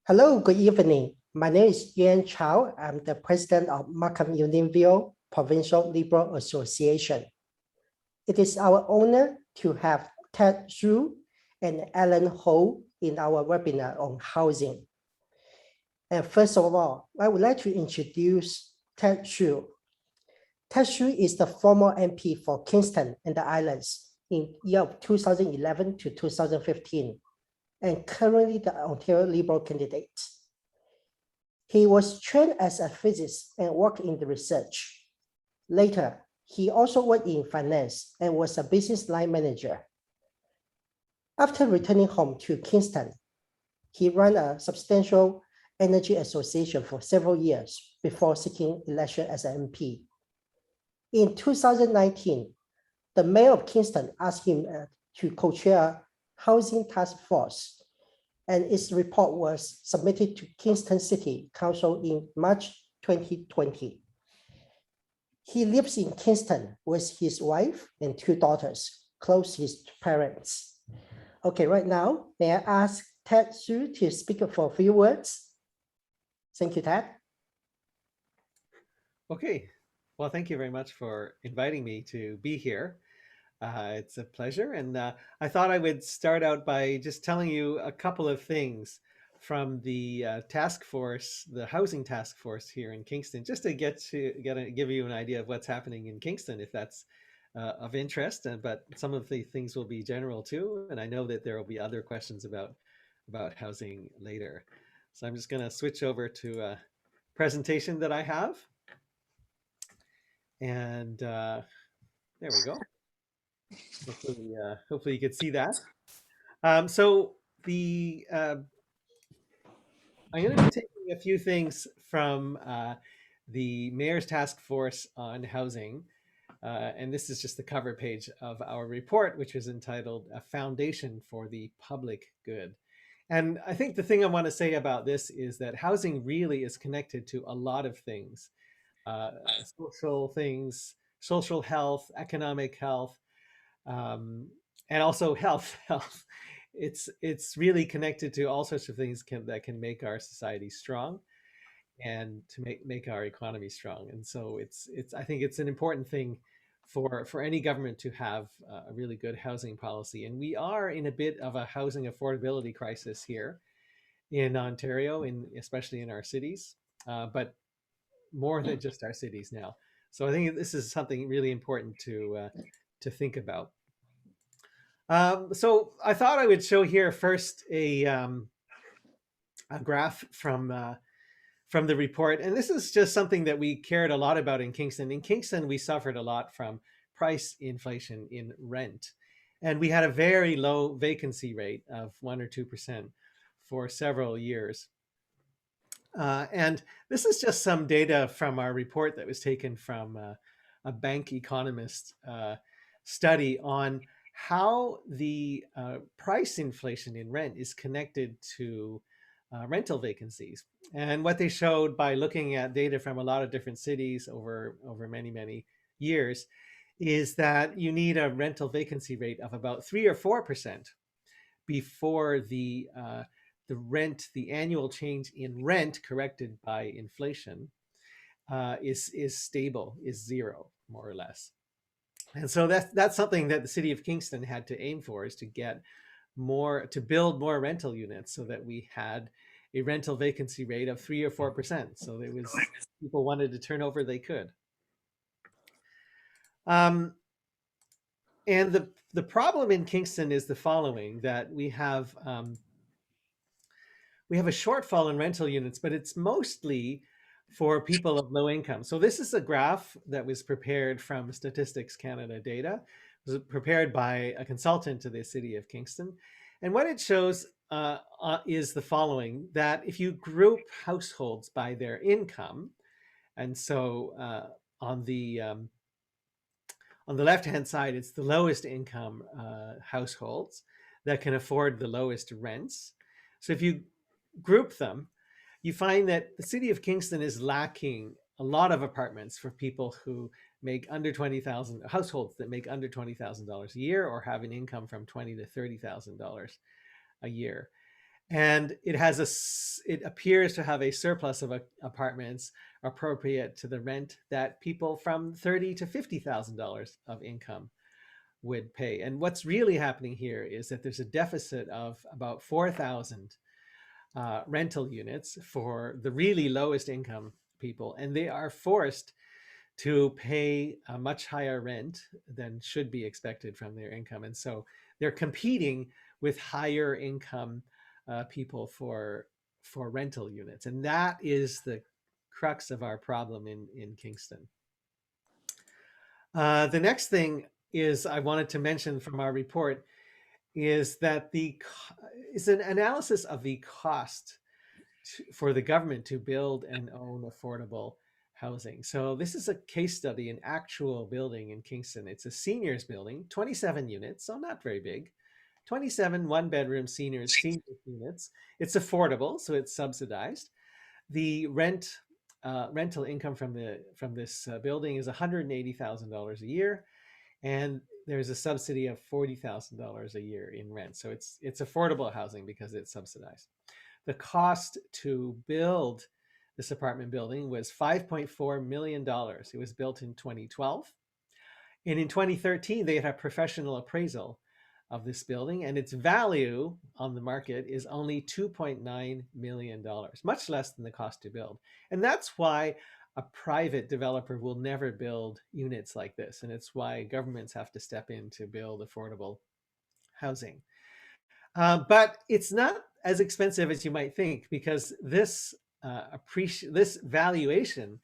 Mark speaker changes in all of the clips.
Speaker 1: Hello, good evening. My name is Yanzhou. I'm the president of Markham Unionville Provincial Liberal Association. It is our honor to have Ted Xu and Alan Ho in our webinar on housing. And first of all, I would like to introduce Ted Xu. Ted Xu is the former MP for Kingston and the Islands in year of 2011 to 2015, and currently the Ontario Liberal candidate. He was trained as a physicist and worked in the research. Later, he also worked in finance and was a business line manager. After returning home to Kingston, he ran a substantial energy association for several years before seeking election as an MP. In 2019, the mayor of Kingston asked him to co-chair a housing task force, and its report was submitted to Kingston City Council in March 2020. He lives in Kingston with his wife and two daughters, close to his parents. Okay, right now, may I ask Ted Xu to speak for a few words? Thank you, Ted.
Speaker 2: Okay, well, thank you very much for inviting me to be here. It's a pleasure. And I thought I would start out by just telling you a couple of things from the task force, the housing task force here in Kingston, just to give you an idea of what's happening in Kingston, if that's of interest. But some of the things will be general too. And I know that there will be other questions about housing later. So I'm just going to switch over to a presentation that I have. And there we go. Hopefully you could see that. So I'm going to be taking a few things from the Mayor's Task Force on Housing. And this is just the cover page of our report, which is entitled A Foundation for the Public Good. And I think the thing I want to say about this is that housing really is connected to a lot of things, social things, social health, economic health, and also health. It's really connected to all sorts of things that can make our society strong and to make our economy strong. And so I think it's an important thing for any government to have a really good housing policy. And we are in a bit of a housing affordability crisis here in Ontario, especially in our cities, but more than just our cities now. So I think this is something really important to think about. So I thought I would show here first a graph from the report. And this is just something that we cared a lot about in Kingston. In Kingston, we suffered a lot from price inflation in rent. And we had a very low vacancy rate of 1 or 2% for several years. And this is just some data from our report that was taken from a bank economist study on how the price inflation in rent is connected to rental vacancies. And what they showed by looking at data from a lot of different cities over many, many years is that you need a rental vacancy rate of about 3 or 4% before the annual change in rent corrected by inflation is stable, is zero, more or less. And so that's something that the city of Kingston had to aim for, is to build more rental units so that we had a rental vacancy rate of 3 or 4%. So it was, people wanted to turn over, they could. And the problem in Kingston is the following, that we have a shortfall in rental units, but it's mostly for people of low income. So this is a graph that was prepared from Statistics Canada data. It was prepared by a consultant to the city of Kingston. And what it shows is the following, that if you group households by their income, and so on the left-hand side, it's the lowest income households that can afford the lowest rents. So if you group them, you find that the city of Kingston is lacking a lot of apartments for people who make under $20,000, households that make under $20,000 a year or have an income from $20,000 to $30,000 a year. And it appears to have a surplus of apartments appropriate to the rent that people from $30,000 to $50,000 of income would pay. And what's really happening here is that there's a deficit of about 4,000 rental units for the really lowest income people, and they are forced to pay a much higher rent than should be expected from their income. And so they're competing with higher income people for rental units. And that is the crux of our problem in Kingston. The next thing is I wanted to mention from our report is that is an analysis of the cost for the government to build and own affordable housing. So this is a case study, an actual building in Kingston. It's a seniors building, 27 units, so not very big. 27 one-bedroom seniors units. It's affordable, so it's subsidized. The rental income from this building is $180,000 a year, and there's a subsidy of $40,000 a year in rent. So it's affordable housing because it's subsidized. The cost to build this apartment building was $5.4 million. It was built in 2012. And in 2013, they had a professional appraisal of this building, and its value on the market is only $2.9 million, much less than the cost to build. And that's why a private developer will never build units like this. And it's why governments have to step in to build affordable housing. But it's not as expensive as you might think, because this valuation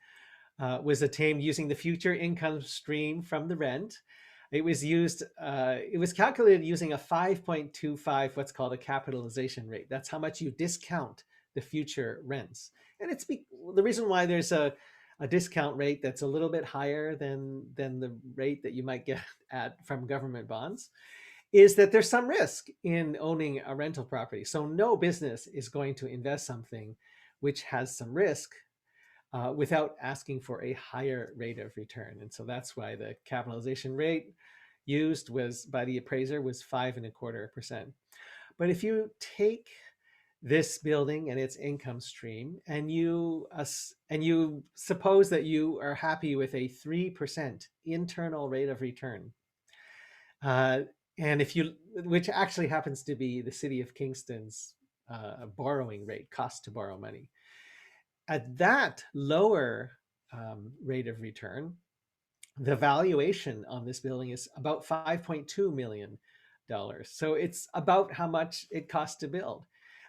Speaker 2: was attained using the future income stream from the rent. It was calculated using a 5.25, what's called a capitalization rate. That's how much you discount the future rents. And it's the reason why there's a discount rate that's a little bit higher than the rate that you might get from government bonds is that there's some risk in owning a rental property. So no business is going to invest something which has some risk without asking for a higher rate of return. And so that's why the capitalization rate used by the appraiser was 5.25%. But if you take this building and its income stream, and you suppose that you are happy with a 3% internal rate of return, and which actually happens to be the city of Kingston's borrowing rate, cost to borrow money. At that lower rate of return, the valuation on this building is about $5.2 million. So it's about how much it costs to build.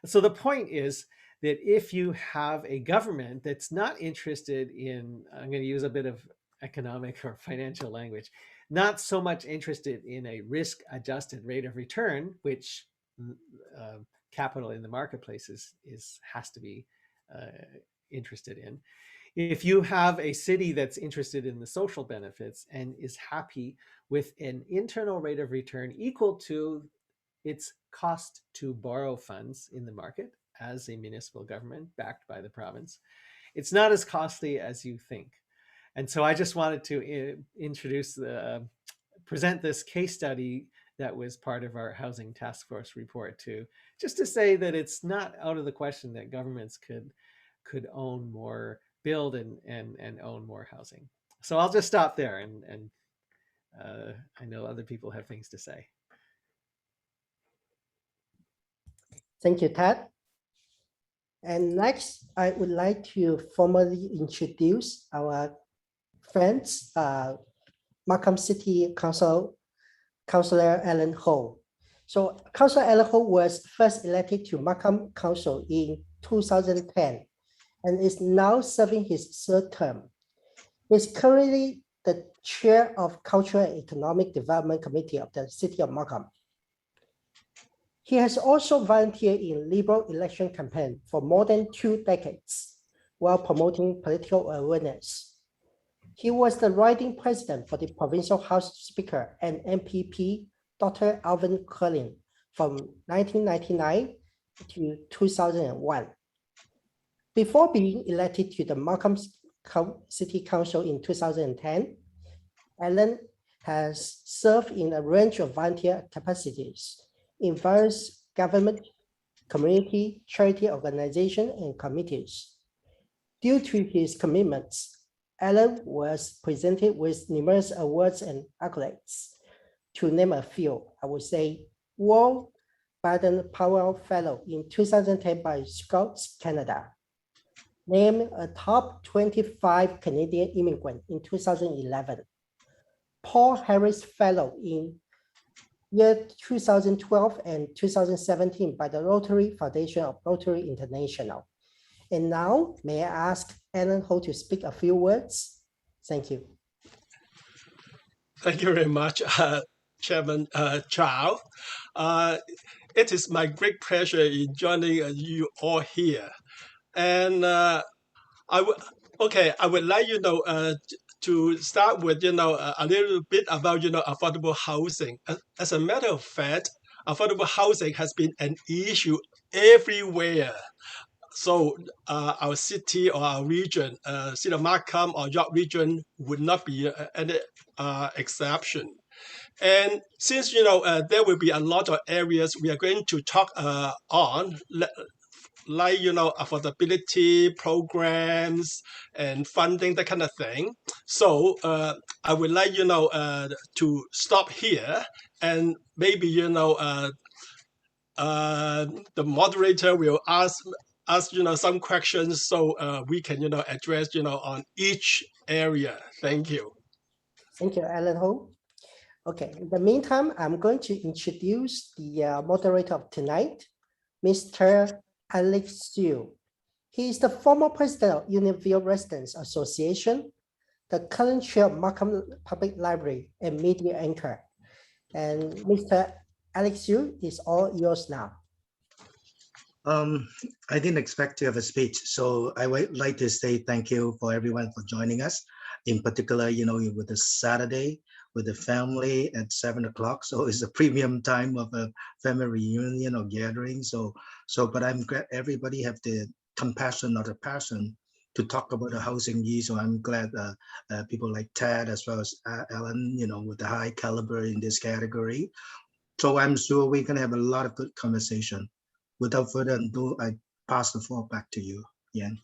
Speaker 2: So the point is that if you have a government that's not interested in, I'm going to use a bit of economic or financial language, not so much interested in a risk-adjusted rate of return, which capital in the marketplace has to be interested in. If you have a city that's interested in the social benefits and is happy with an internal rate of return equal to its cost to borrow funds in the market as a municipal government backed by the province, it's not as costly as you think. And so I just wanted to present this case study that was part of our Housing Task Force report just to say that it's not out of the question that governments could own more, build and own more housing. So I'll just stop there, and I know other people have things to say.
Speaker 1: Thank you, Ted. And next, I would like to formally introduce our friends, Markham City Councillor Alan Ho. So Councillor Alan Ho was first elected to Markham Council in 2010 and is now serving his third term. He is currently the chair of Cultural and Economic Development Committee of the City of Markham. He has also volunteered in Liberal election campaign for more than 2 decades while promoting political awareness. He was the writing president for the Provincial House Speaker and MPP, Dr. Alvin Curlin, from 1999 to 2001. Before being elected to the Markham City Council in 2010, Alan has served in a range of volunteer capacities in various government community, charity organizations, and committees. Due to his commitments, Alan was presented with numerous awards and accolades. To name a few, I would say World Baden-Powell Fellow in 2010 by Scouts Canada, named a top 25 Canadian immigrant in 2011, Paul Harris Fellow in year 2012 and 2017 by the Rotary Foundation of Rotary International. And now, may I ask Alan Ho to speak a few words? Thank you.
Speaker 3: Thank you very much, Chairman Chow. It is my great pleasure in joining you all here. And I would like to start with a little bit about affordable housing. As a matter of fact, affordable housing has been an issue everywhere. So our city or our region, City of Markham or York region, would not be any exception. And since there will be a lot of areas we are going to talk on, like affordability programs and funding, that kind of thing. So I would like to stop here, and maybe the moderator will ask some questions, so we can address on each area. Thank you.
Speaker 1: Thank you, Alan Ho. Okay, in the meantime, I'm going to introduce the moderator of tonight, Mr. Alex Xu. He is the former president of Unionville Residents Association, the current chair of Markham Public Library and media anchor. And Mr. Alex Xu is all yours now.
Speaker 4: I didn't expect to have a speech, so I would like to say thank you for everyone for joining us. In particular, with the Saturday with the family at 7 o'clock, so it's a premium time of a family reunion or gathering. But I'm glad everybody have the compassion or the passion to talk about the housing issue. So I'm glad people like Ted as well as Alan, with the high caliber in this category. So I'm sure we're gonna have a lot of good conversation. Without further ado, I pass the floor back to you, Yan.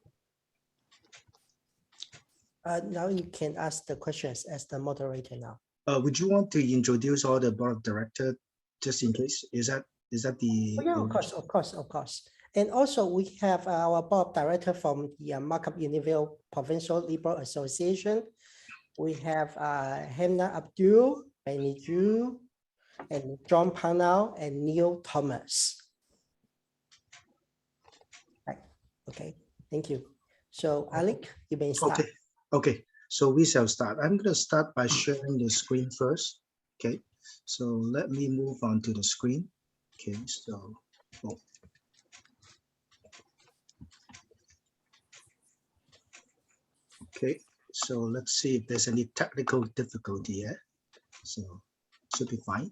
Speaker 1: Now you can ask the questions as the moderator now.
Speaker 4: Would you want to introduce all the board of directors just in case? Is that the?
Speaker 1: Oh, yeah, of course. And also we have our board director from the Markham Unionville Provincial Liberal Association. We have Hannah Abdul, Benny Zhu, and John Parnell and Neil Thomas. Right. Okay, thank you. So Alec, you may start.
Speaker 4: Okay. So we shall start. I'm going to start by sharing the screen first. Okay. So let me move on to the screen. Okay. So. Okay. So let's see if there's any technical difficulty here. So should be fine.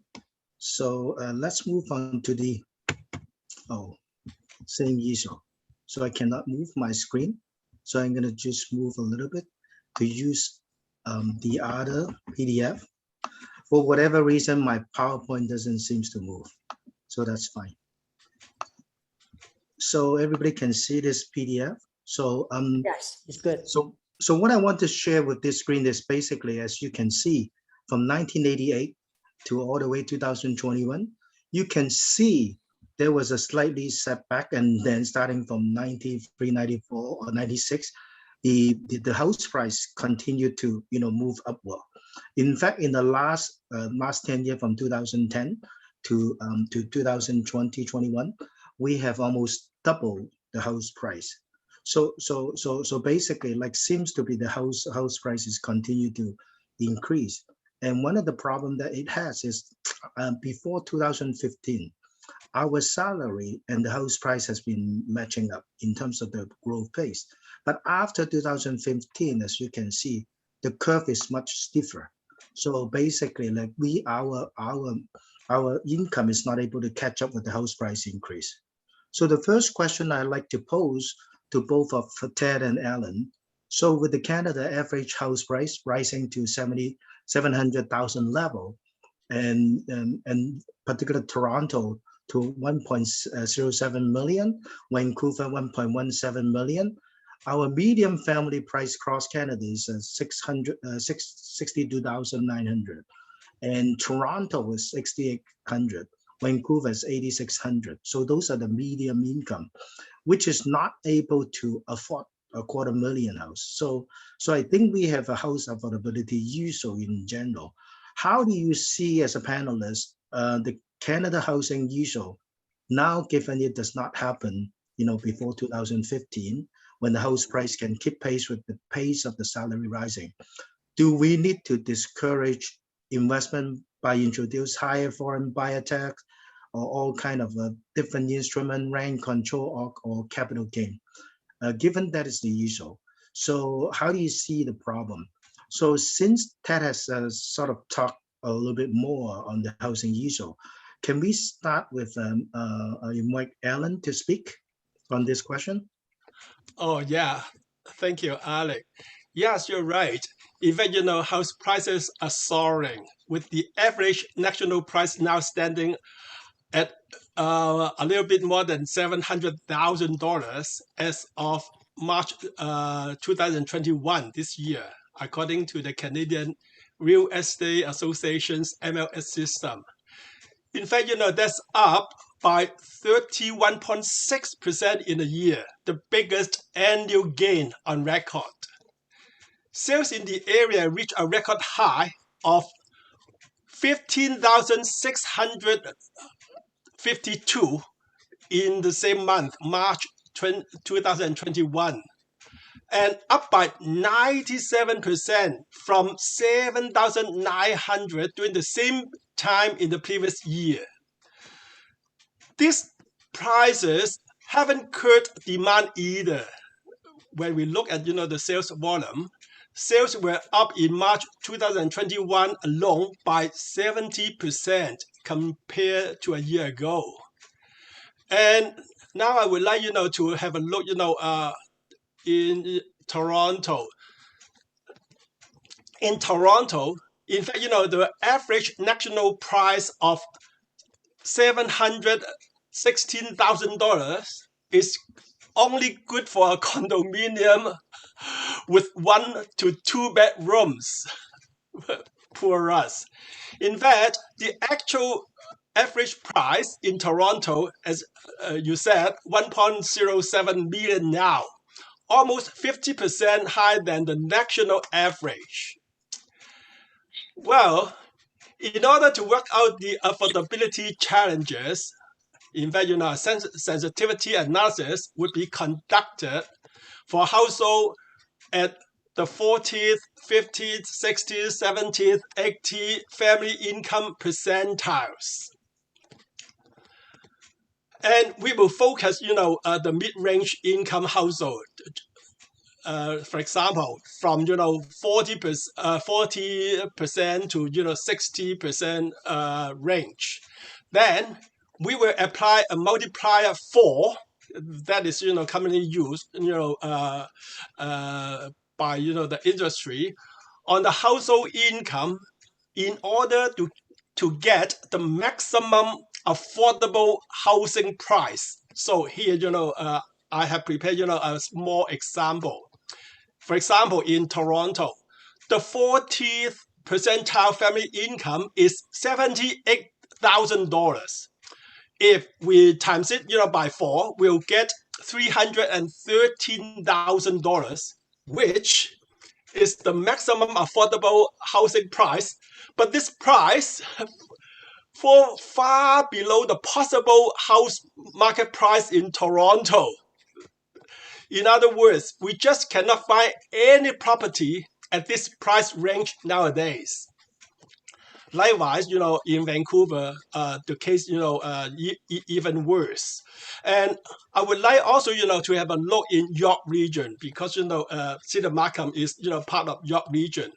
Speaker 4: So let's move on to the same issue. So I cannot move my screen. So I'm going to just move a little bit to use the other PDF. For whatever reason, my PowerPoint doesn't seem to move. So that's fine. So everybody can see this PDF. So
Speaker 1: yes, it's good.
Speaker 4: So what I want to share with this screen is basically, as you can see, from 1988 to all the way 2021, you can see there was a slightly setback, and then starting from 93, 94, or 96, the house price continued to move upward. In fact, in the last 10 years, from 2010 to 2020, 21, we have almost doubled the house price. So basically, like, seems to be the house prices continue to increase. And one of the problems that it has is before 2015, our salary and the house price has been matching up in terms of the growth pace. But after 2015, as you can see, the curve is much stiffer. So basically, like, our income is not able to catch up with the house price increase. So the first question I'd like to pose to both of Ted and Alan. So with the Canada average house price rising to 700,000 level, and particular Toronto to 1.07 million, Vancouver 1.17 million. Our median family price across Canada is 62,900, and Toronto is 6,800. Vancouver is 8,600. So those are the medium income, which is not able to afford a $250,000 house. So I think we have a house affordability issue in general. How do you see as a panelist the Canada housing issue now, given it does not happen, before 2015, when the house price can keep pace with the pace of the salary rising? Do we need to discourage investment by introduce higher foreign buyer tax or all kind of different instrument, rent control or capital gain? Given that is the issue. So how do you see the problem? So since Ted has sort of talked a little bit more on the housing issue, can we start with Mike Allen to speak on this question?
Speaker 3: Oh, yeah. Thank you, Alec. Yes, you're right. In fact, house prices are soaring, with the average national price now standing at a little bit more than $700,000 as of March 2021 this year, according to the Canadian Real Estate Association's MLS system. In fact, that's up by 31.6% in a year, the biggest annual gain on record. Sales in the area reached a record high of 15,652 in the same month, March 2021, and up by 97% from 7,900 during the same time in the previous year. These prices haven't curbed demand either. When we look at the sales volume, sales were up in March 2021 alone by 70% compared to a year ago. And now I would like to have a look in Toronto. In Toronto, in fact, the average national price of $716,000 is only good for a condominium with 1 to 2 bedrooms. Poor us. In fact, the actual average price in Toronto, as you said, 1.07 million now, almost 50% higher than the national average. Well, in order to work out the affordability challenges, in fact, sensitivity analysis would be conducted for household at the 40th, 50th, 60th, 70th, 80th family income percentiles. And we will focus, the mid-range income household. For example, from 40% to 60% range. Then we will apply a multiplier 4 that is commonly used by the industry on the household income in order to get the maximum affordable housing price. So here I have prepared a small example. For example, in Toronto, the 40th percentile family income is $78,000. If we times it by 4, we'll get $313,000, which is the maximum affordable housing price. But this price falls far below the possible house market price in Toronto. In other words, we just cannot find any property at this price range nowadays. Likewise, in Vancouver, the case, even worse. And I would like also, to have a look in York region because, Cedar Markham is, part of York region.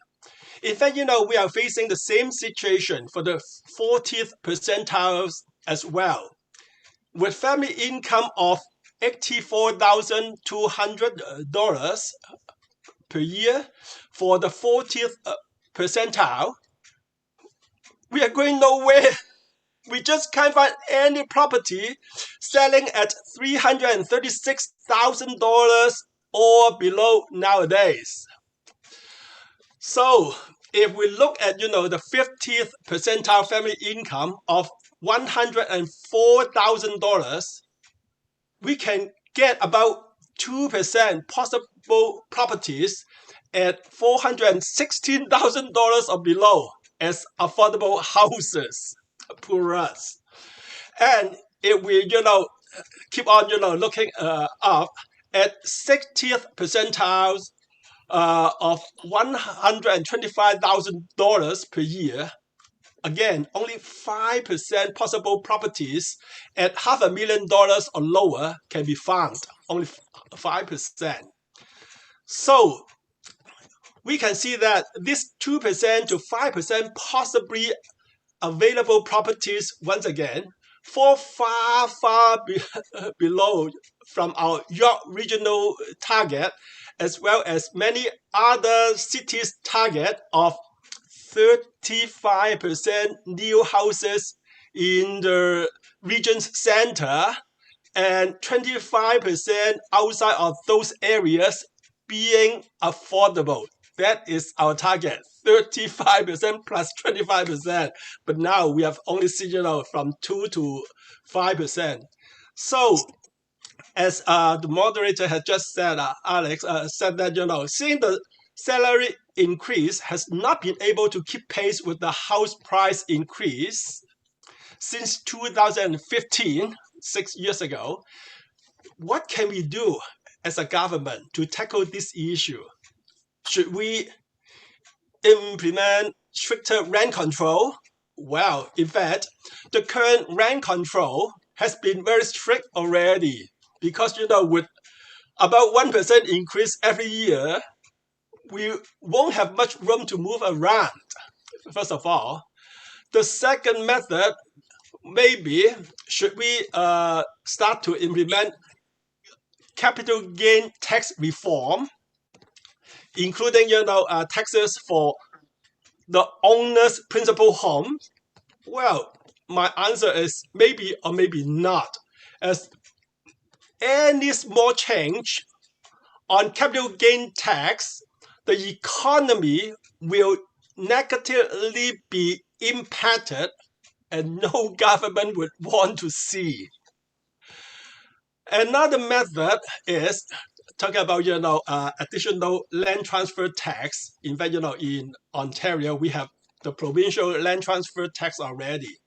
Speaker 3: In fact, we are facing the same situation for the 40th percentiles as well. With family income of $84,200 per year for the 40th percentile, we are going nowhere. we just can't find any property selling at $336,000 or below nowadays. So if we look at the 50th percentile family income of $104,000, we can get about 2% possible properties at $416,000 or below as affordable houses. Poor us. And if we keep on looking up at 60th percentiles of $125,000 per year, again, only 5% possible properties at $500,000 or lower can be found. Only 5%. So we can see that this 2% to 5% possibly available properties, once again, fall far below from our York regional target, as well as many other cities' target of 35% new houses in the region's center and 25% outside of those areas being affordable. That is our target, 35% plus 25%. But now we have only seen, from 2 to 5%. So as the moderator has just said, Alex said that, seeing the salary increase has not been able to keep pace with the house price increase since 2015, 6 years ago. What can we do as a government to tackle this issue? Should we implement stricter rent control? Well, in fact, the current rent control has been very strict already because, with about 1% increase every year, we won't have much room to move around, first of all. The second method, maybe, should we start to implement capital gain tax reform, including, taxes for the owner's principal home? Well, my answer is maybe or maybe not, as any small change on capital gain tax, the economy will negatively be impacted and no government would want to see. Another method is talking about, additional land transfer tax. In fact, in Ontario, we have the provincial land transfer tax already.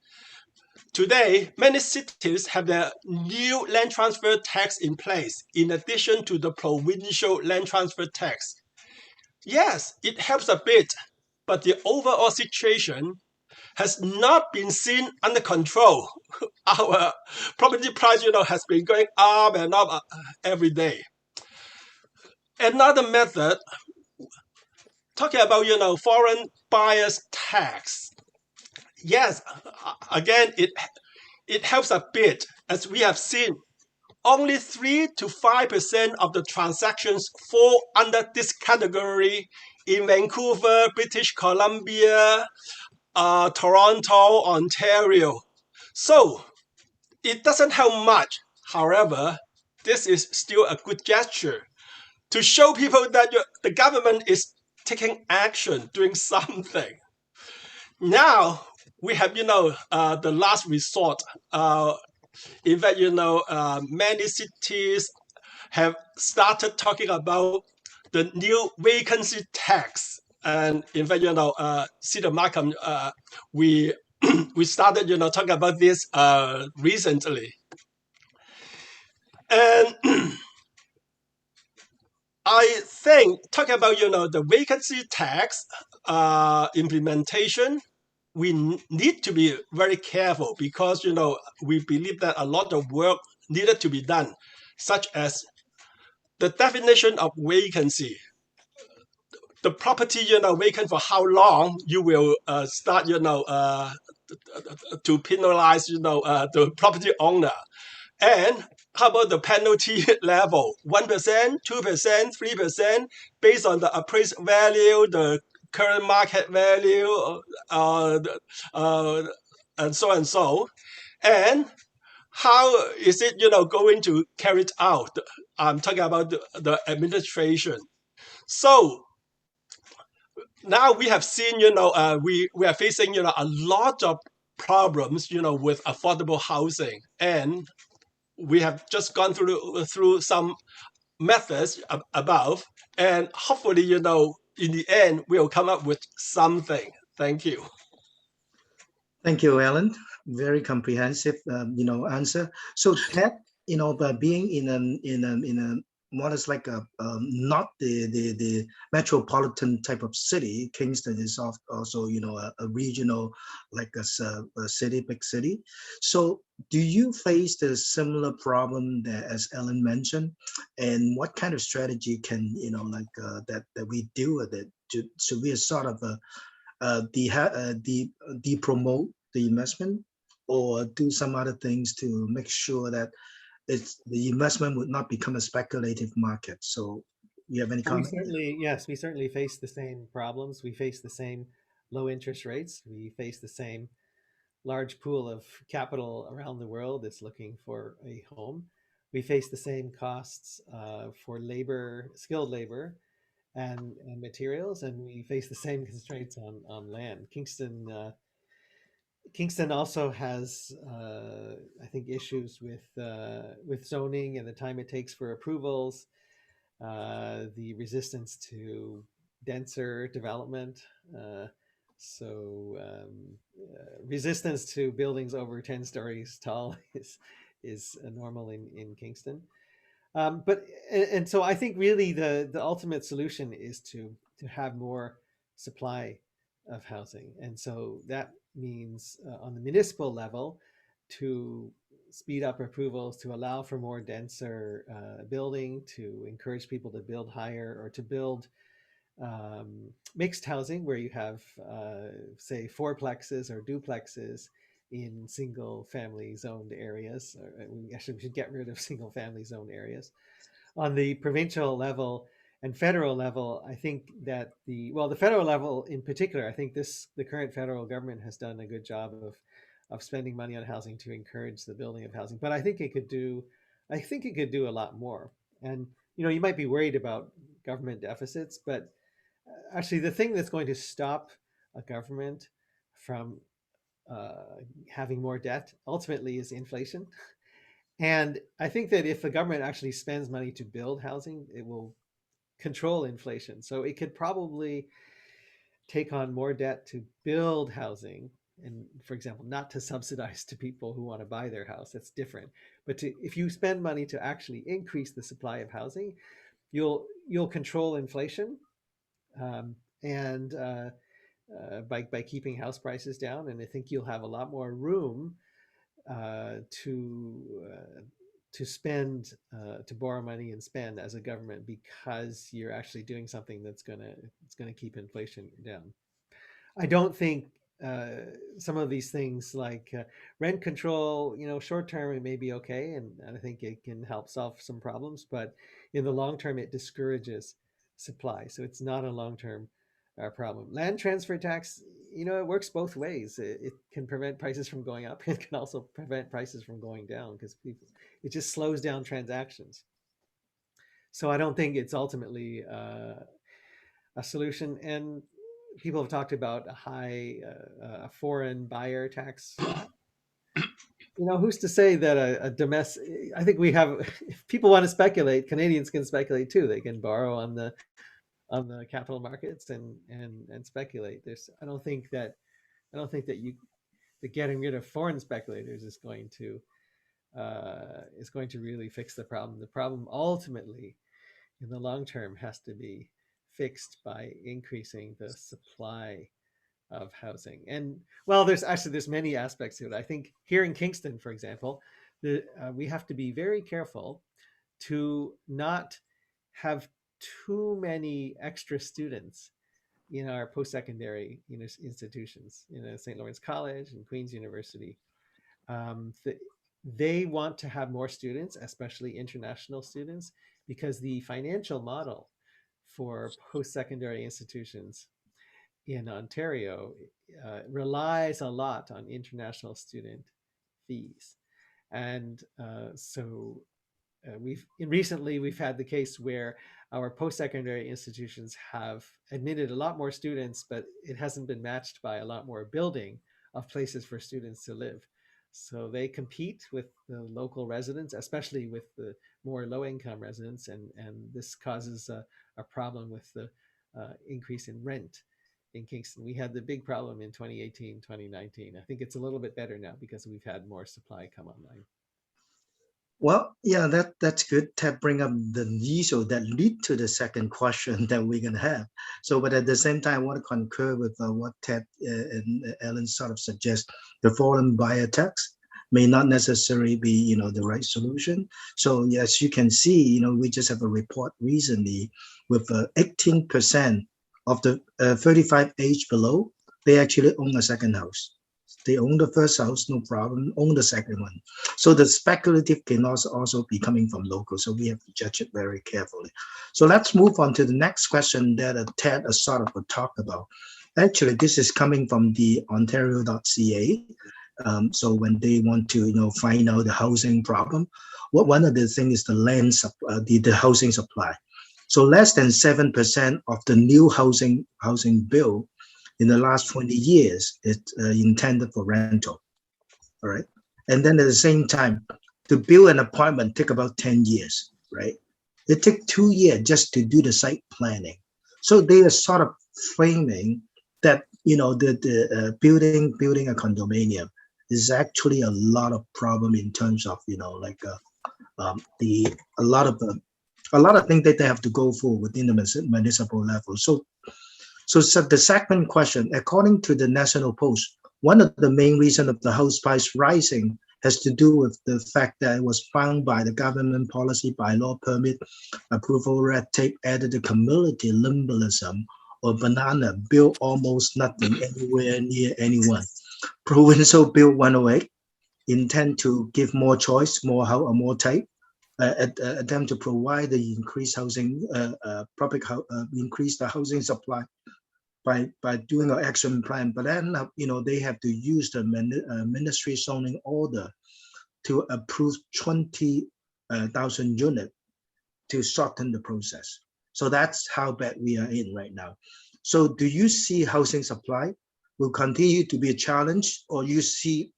Speaker 3: Today, many cities have their new land transfer tax in place, in addition to the provincial land transfer tax. Yes, it helps a bit, but the overall situation has not been seen under control. Our property price, has been going up and up every day. Another method, talking about, foreign buyers tax. Yes, again, it helps a bit, as we have seen. Only 3 to 5% of the transactions fall under this category in Vancouver, British Columbia, Toronto, Ontario. So it doesn't help much. However, this is still a good gesture to show people that the government is taking action, doing something. Now we have, the last resort. In fact, many cities have started talking about the new vacancy tax. And in fact, Cedar Markham, we started, talking about this recently. And I think talking about, the vacancy tax implementation, we need to be very careful because, we believe that a lot of work needed to be done, such as the definition of vacancy. The property, vacant for how long, you will start, to penalize, the property owner. And how about the penalty level? 1%, 2%, 3%, based on the appraised value, the current market value, and so and so, and how is it going to carry it out? I'm talking about the administration. So now we have seen, we are facing, a lot of problems, with affordable housing, and we have just gone through some methods above, and hopefully, in the end, we'll come up with something. Thank you.
Speaker 4: Thank you, Alan. Very comprehensive, answer. So Ted, by being in a what is like a not the metropolitan type of city, Kingston is also a regional like a city, big city. So do you face the similar problem that as Ellen mentioned, and what kind of strategy can that we deal with it? So we are sort of promote the investment or do some other things to make sure that the investment would not become a speculative market. So you have any
Speaker 2: We
Speaker 4: comment?
Speaker 2: certainly, yes, we certainly face the same problems. We face the same low interest rates. We face the same large pool of capital around the world that's looking for a home. We face the same costs for labor, skilled labor, and materials, and we face the same constraints on land. Kingston also has, I think, issues with zoning and the time it takes for approvals, the resistance to denser development. Resistance to buildings over 10 stories tall is normal in Kingston. But so I think really the ultimate solution is to have more supply of housing, and so that means on the municipal level to speed up approvals, to allow for more denser building, to encourage people to build higher or to build mixed housing where you have say fourplexes or duplexes in single family zoned areas. We should get rid of single family zone areas. On the provincial level and federal level, I think that the federal level in particular, I think the current federal government has done a good job of spending money on housing to encourage the building of housing. But I think it could do a lot more. And you might be worried about government deficits, but actually the thing that's going to stop a government from having more debt ultimately is inflation. And I think that if the government actually spends money to build housing, it will control inflation. So it could probably take on more debt to build housing, and for example, not to subsidize to people who want to buy their house. That's different. But if you spend money to actually increase the supply of housing, you'll control inflation, and by keeping house prices down. And I think you'll have a lot more room to spend, to borrow money and spend as a government, because you're actually doing something that's gonna keep inflation down. I don't think some of these things like rent control, short term it may be okay, and I think it can help solve some problems, but in the long term it discourages supply. So it's not a long term problem. Land transfer tax, it works both ways. It can prevent prices from going up. It can also prevent prices from going down because it just slows down transactions. So I don't think it's ultimately a solution. And people have talked about a foreign buyer tax. Who's to say that a domestic? I think we have. If people want to speculate, Canadians can speculate too. They can borrow on the capital markets and speculate. I don't think that getting rid of foreign speculators is going to really fix the problem. The problem ultimately, in the long term, has to be fixed by increasing the supply of housing. And well, there's many aspects to it. I think here in Kingston, for example, we have to be very careful to not have too many extra students in our post-secondary institutions, St. Lawrence College and Queen's University. They want to have more students, especially international students, because the financial model for post-secondary institutions in Ontario relies a lot on international student fees. And recently we've had the case where our post-secondary institutions have admitted a lot more students, but it hasn't been matched by a lot more building of places for students to live. So they compete with the local residents, especially with the more low-income residents, and this causes a problem with the increase in rent in Kingston. We had the big problem in 2018, 2019. I think it's a little bit better now because we've had more supply come online.
Speaker 4: Well, yeah, that's good. Ted bring up the issue that lead to the second question that we're gonna have. So, but at the same time, I want to concur with what Ted and Ellen sort of suggest. The foreign buyer tax may not necessarily be, the right solution. So, yes, you can see, we just have a report recently with 18% of the 35 age below, they actually own a second house. They own the first house, no problem, own the second one. So the speculative can also be coming from local. So we have to judge it very carefully. So let's move on to the next question that Ted sort of talked about. Actually, this is coming from the Ontario.ca. So when they want to, find out the housing problem, one of the things is the land, the housing supply. So less than 7% of the new housing bill in the last 20 years is intended for rental. All right. And then at the same time, to build an apartment take about 10 years, right? It takes 2 years just to do the site planning. So they are sort of framing that, the building a condominium is actually a lot of problem in terms of, like a lot of things that they have to go for within the municipal level. So the second question, according to the National Post, one of the main reasons of the house price rising has to do with the fact that it was found by the government policy, by law permit, approval, red tape, added the community liberalism or banana, build almost nothing anywhere near anyone. Provincial Bill 108 intend to give more choice, more type, attempt to provide the increased housing, increase the housing supply by doing an action plan, but then they have to use the ministry zoning order to approve 20,000 units to shorten the process. So that's how bad we are in right now. So do you see housing supply will continue to be a challenge, or you see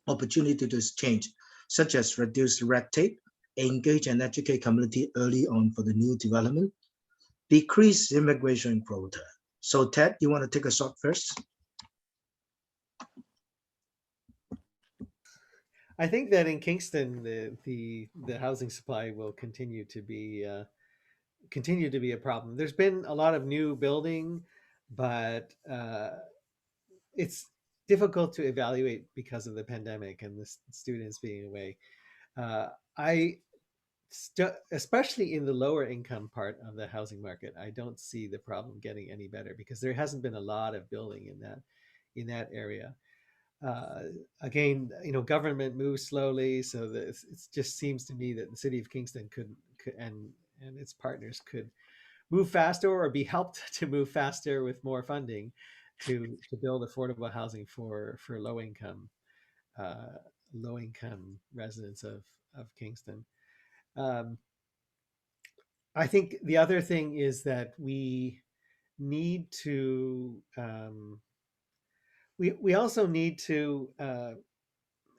Speaker 4: opportunity to change, such as reduce red tape, engage and educate community early on for the new development, decrease immigration quota? So Ted, you want to take a shot first?
Speaker 2: I think that in Kingston, the housing supply will continue to be a problem. There's been a lot of new building, but it's difficult to evaluate because of the pandemic and the students being away. I especially in the lower income part of the housing market, I don't see the problem getting any better because there hasn't been a lot of building in that area. Again, government moves slowly, so it just seems to me that the city of Kingston could and its partners could move faster or be helped to move faster with more funding to build affordable housing for low income residents of Kingston. I think the other thing is that we need to we also need to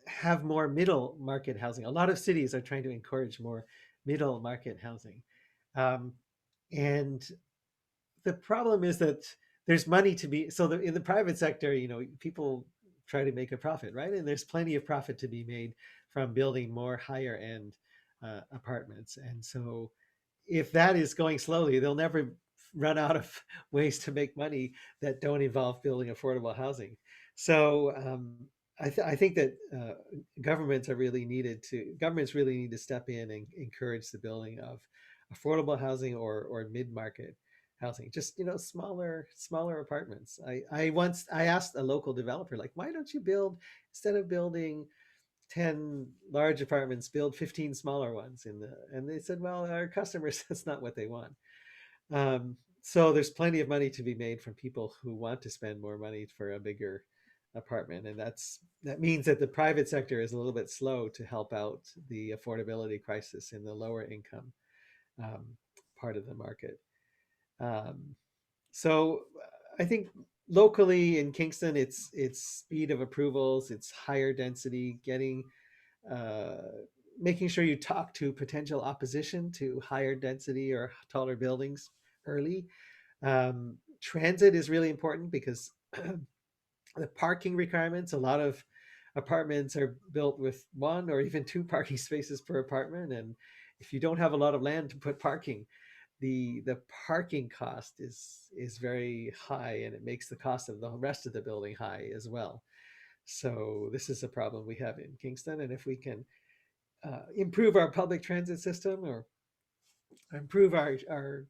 Speaker 2: have more middle market housing. A lot of cities are trying to encourage more middle market housing, and the problem is that there's money to be in the private sector. People try to make a profit, right? And there's plenty of profit to be made from building more higher end apartments, and so if that is going slowly, they'll never run out of ways to make money that don't involve building affordable housing. So I think that governments really need to step in and encourage the building of affordable housing or mid-market housing, just smaller apartments. I asked a local developer, like, why don't you build, instead of building 10 large apartments, build 15 smaller ones and they said, well, our customers, that's not what they want. So there's plenty of money to be made from people who want to spend more money for a bigger apartment, and that means that the private sector is a little bit slow to help out the affordability crisis in the lower income um, part of the market. Um, so I think locally in Kingston, it's speed of approvals, it's higher density, uh, making sure you talk to potential opposition to higher density or taller buildings early. Transit is really important because the parking requirements, a lot of apartments are built with one or even two parking spaces per apartment. And if you don't have a lot of land to put parking, the parking cost is very high, and it makes the cost of the rest of the building high as well. So this is a problem we have in Kingston. And if we can improve our public transit system or improve our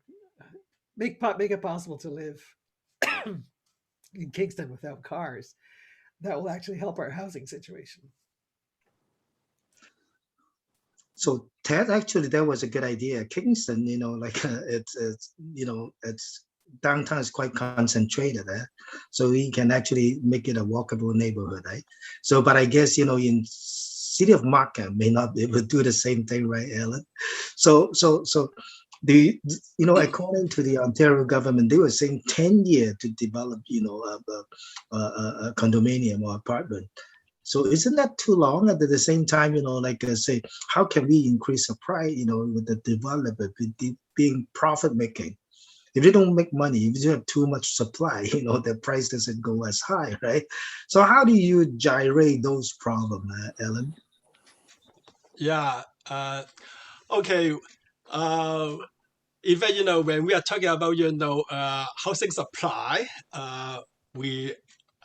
Speaker 2: make it possible to live in Kingston without cars, that will actually help our housing situation.
Speaker 4: So Ted, actually, that was a good idea. Kingston, like it's downtown is quite concentrated, so we can actually make it a walkable neighborhood, right? So, but I guess in city of Markham may not be able to do the same thing, right, Alan? So the according to the Ontario government, they were saying 10 years to develop a condominium or apartment. So isn't that too long? At the same time, like I say, how can we increase the price, with the developer being profit making? If you don't make money, if you have too much supply, the price doesn't go as high, right? So how do you gyrate those problems, Ellen?
Speaker 3: Yeah. Okay. In fact, when we are talking about housing supply, we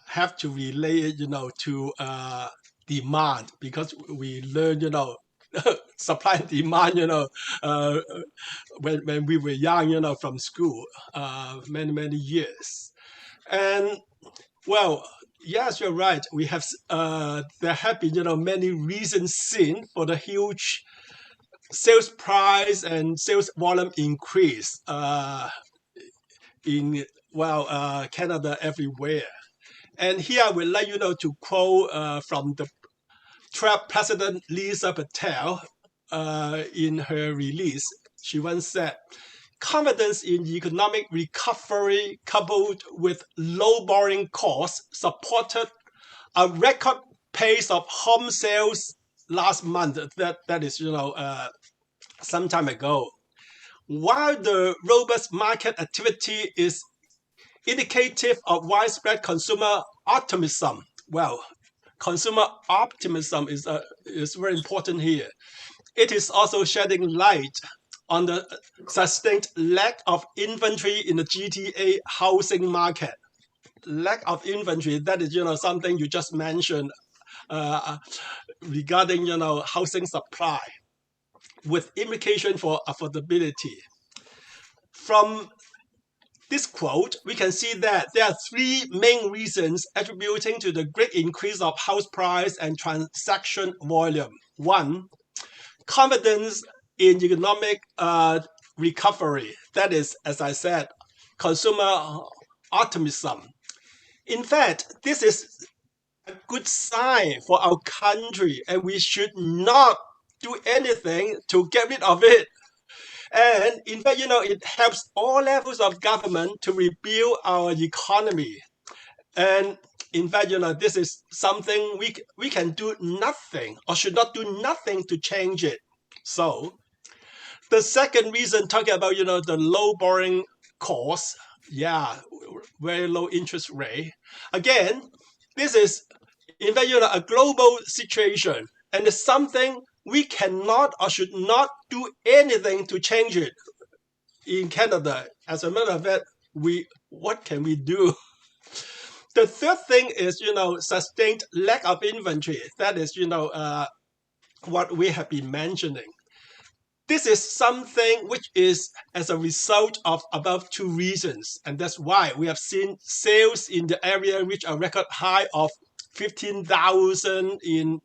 Speaker 3: have to relate it, to demand, because we learn, supply and demand, uh, when we were young, from school, many years. And well, yes, you're right. We have there have been, many reasons seen for the huge sales price and sales volume increase in Canada everywhere. And here I would like to quote from the TRAP president Lisa Patel in her release. She once said, "Confidence in economic recovery coupled with low borrowing costs supported a record pace of home sales last month." That is some time ago. While the robust market activity is indicative of widespread consumer optimism, well, consumer optimism is very important here. It is also shedding light on the sustained lack of inventory in the GTA housing market. Lack of inventory, that is something you just mentioned regarding housing supply, with implication for affordability. From this quote, we can see that there are three main reasons attributing to the great increase of house price and transaction volume. One, confidence in economic recovery. That is, as I said, consumer optimism. In fact, this is a good sign for our country, and we should not do anything to get rid of it. And in fact, it helps all levels of government to rebuild our economy. And in fact, this is something we can do nothing or should not do nothing to change it. So the second reason, talking about the low borrowing cost, yeah, very low interest rate. Again, this is in fact a global situation, and it's something we cannot or should not do anything to change it. In Canada, as a matter of fact, what can we do? The third thing is sustained lack of inventory. That is what we have been mentioning. This is something which is as a result of above two reasons, and that's why we have seen sales in the area reach a record high of 15,000 in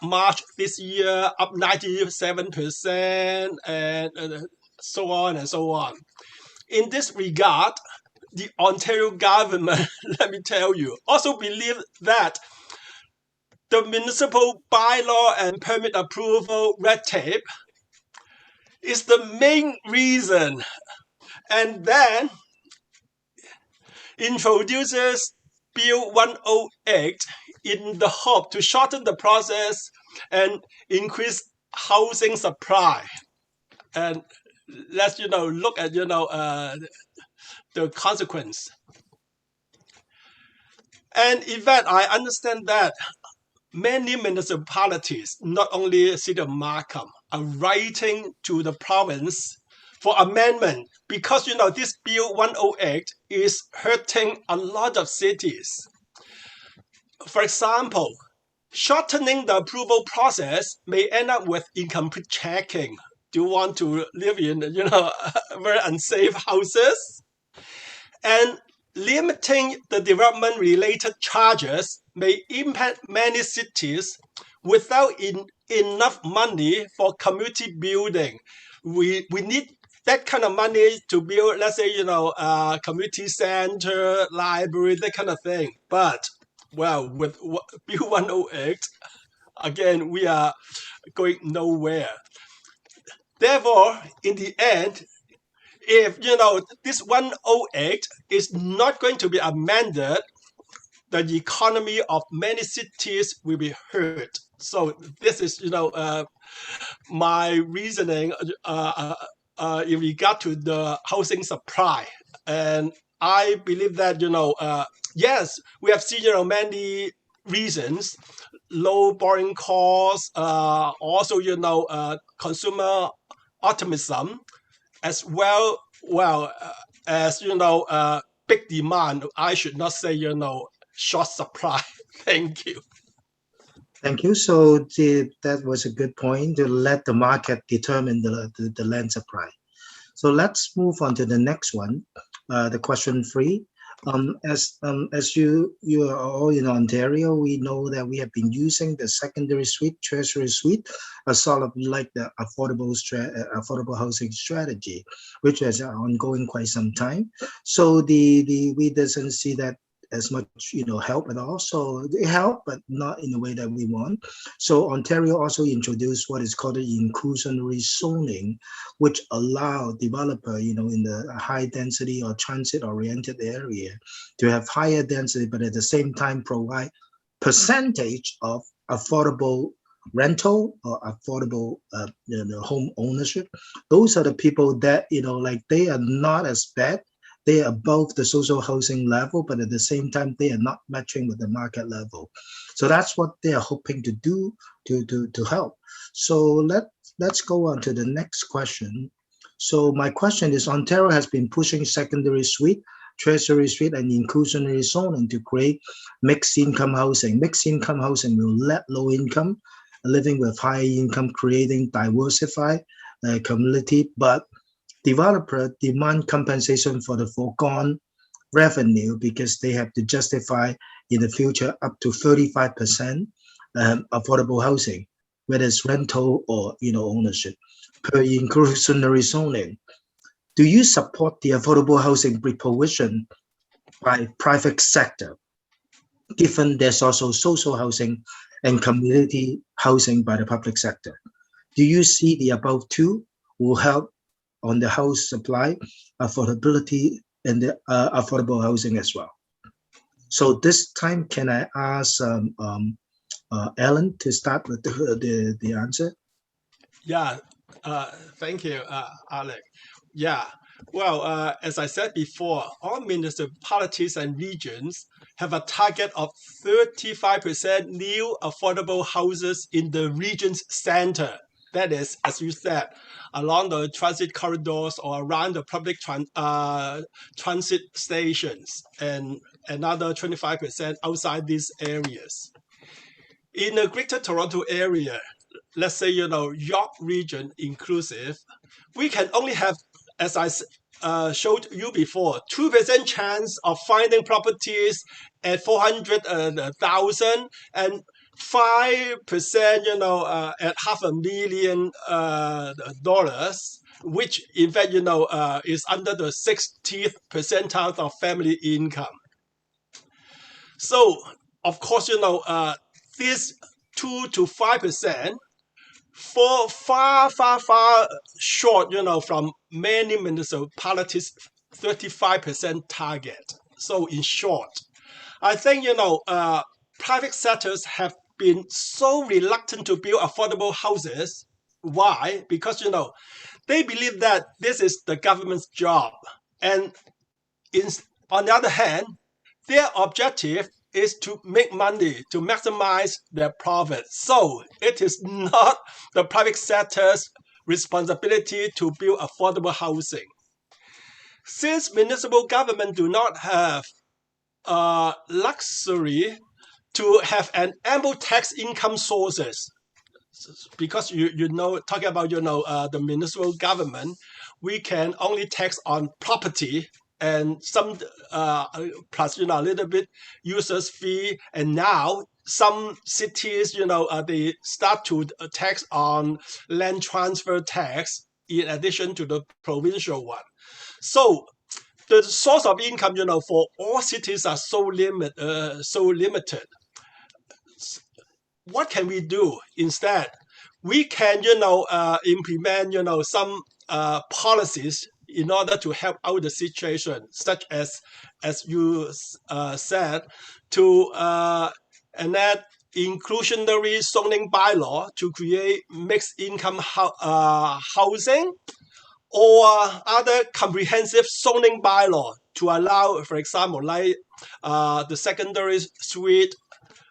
Speaker 3: March this year, up 97%, and so on and so on. in this regard, the Ontario government, let me tell you, also believe that the municipal bylaw and permit approval red tape is the main reason, and then introduces Bill 108 in the hope to shorten the process and increase housing supply. And let's look at the consequence. And in fact, I understand that many municipalities, not only City of Markham, are writing to the province for amendment because this Bill 108 is hurting a lot of cities. For example, shortening the approval process may end up with incomplete checking. Do you want to live in very unsafe houses? And limiting the development related charges may impact many cities without enough money for community building. We need that kind of money to build, let's say, community center, library, that kind of thing. But, well, with Bill 108, again, we are going nowhere. Therefore, in the end, if this 108 is not going to be amended, the economy of many cities will be hurt. So this is my reasoning in regard to the housing supply. And I believe that yes, we have seen many reasons: low borrowing costs, also consumer optimism, as well as big demand. I should not say short supply. Thank you.
Speaker 4: Thank you. So that was a good point, to let the market determine the land supply. So let's move on to the next one, the question 3. As you are all in Ontario, we know that we have been using the secondary suite, tertiary suite, as sort of like the affordable housing strategy, which has ongoing quite some time. So we doesn't see that as much help at all. So they help, but not in the way that we want. So Ontario also introduced what is called the inclusionary zoning, which allow developer in the high density or transit oriented area to have higher density, but at the same time provide percentage of affordable rental or affordable home ownership. Those are the people that like they are not as bad. They are above the social housing level, but at the same time, they are not matching with the market level. So that's what they are hoping to do to help. So let's go on to the next question. So my question is, Ontario has been pushing secondary suite, tertiary suite, and inclusionary zoning to create mixed income housing. Mixed income housing will let low income living with high income, creating diversified community, but developer demand compensation for the foregone revenue because they have to justify in the future up to 35% affordable housing, whether it's rental or ownership, per inclusionary zoning. Do you support the affordable housing provision by private sector, given there's also social housing and community housing by the public sector? Do you see the above two will help on the house supply, affordability, and the affordable housing as well? So this time, can I ask Alan to start with the answer?
Speaker 3: Yeah, thank you, Alec. Yeah, well, as I said before, all municipalities and regions have a target of 35% new affordable houses in the region's center. That is, as you said, along the transit corridors or around the public transit stations, and another 25% outside these areas. In the Greater Toronto area, let's say, York region inclusive, we can only have, as I showed you before, 2% chance of finding properties at 400,000, and 5%, at $500,000, which in fact, is under the 60th percentile of family income. So, of course, this 2 to 5% for far short, from many municipalities' 35% target. So, in short, I think, private sectors have been so reluctant to build affordable houses. Why? Because, they believe that this is the government's job. And on the other hand, their objective is to make money, to maximize their profit. So it is not the private sector's responsibility to build affordable housing. Since municipal government do not have luxury to have an ample tax income sources, because talking about the municipal government, we can only tax on property and some plus a little bit users fee, and now some cities they start to tax on land transfer tax in addition to the provincial one. So the source of income for all cities are so limited. What can we do instead? We can implement some policies in order to help out the situation, such as you said, to enact inclusionary zoning bylaw to create mixed income housing, or other comprehensive zoning bylaw to allow, for example, like the secondary suite,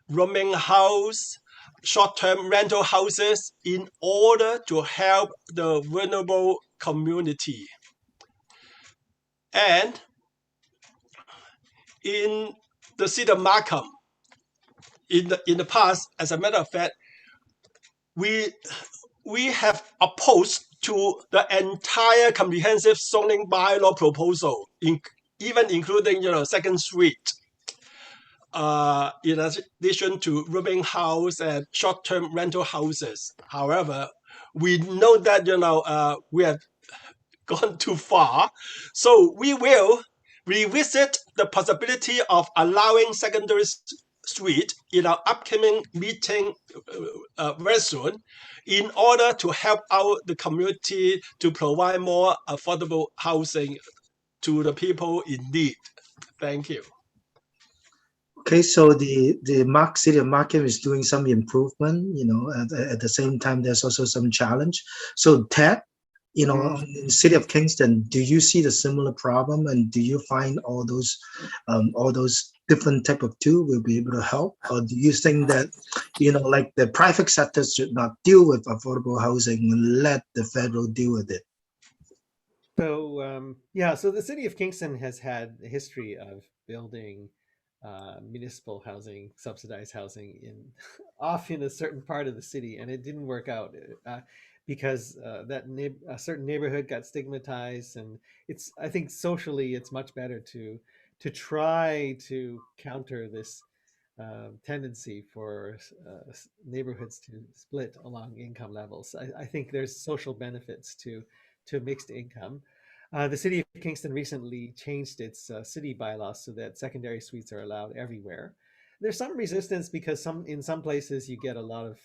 Speaker 3: rooming house, short-term rental houses, in order to help the vulnerable community. And in the city of Markham, in the past, as a matter of fact, we have opposed to the entire comprehensive zoning bylaw proposal, even including second suite. In addition to rooming house and short-term rental houses. However, we know that we have gone too far, so we will revisit the possibility of allowing secondary suite in our upcoming meeting very soon, in order to help out the community to provide more affordable housing to the people in need. Thank you.
Speaker 4: Okay, so the city of Markham is doing some improvement. At the same time, there's also some challenge. So Ted, in the city of Kingston, do you see the similar problem, and do you find all those different type of tool will be able to help, or do you think that like the private sector should not deal with affordable housing and let the federal deal with it?
Speaker 2: So so the city of Kingston has had a history of building municipal housing, subsidized housing off in a certain part of the city, and it didn't work out because a certain neighborhood got stigmatized, and I think socially it's much better to try to counter this tendency for neighborhoods to split along income levels. I think there's social benefits to mixed income. The city of Kingston recently changed its city bylaws so that secondary suites are allowed everywhere. There's some resistance because in some places you get a lot of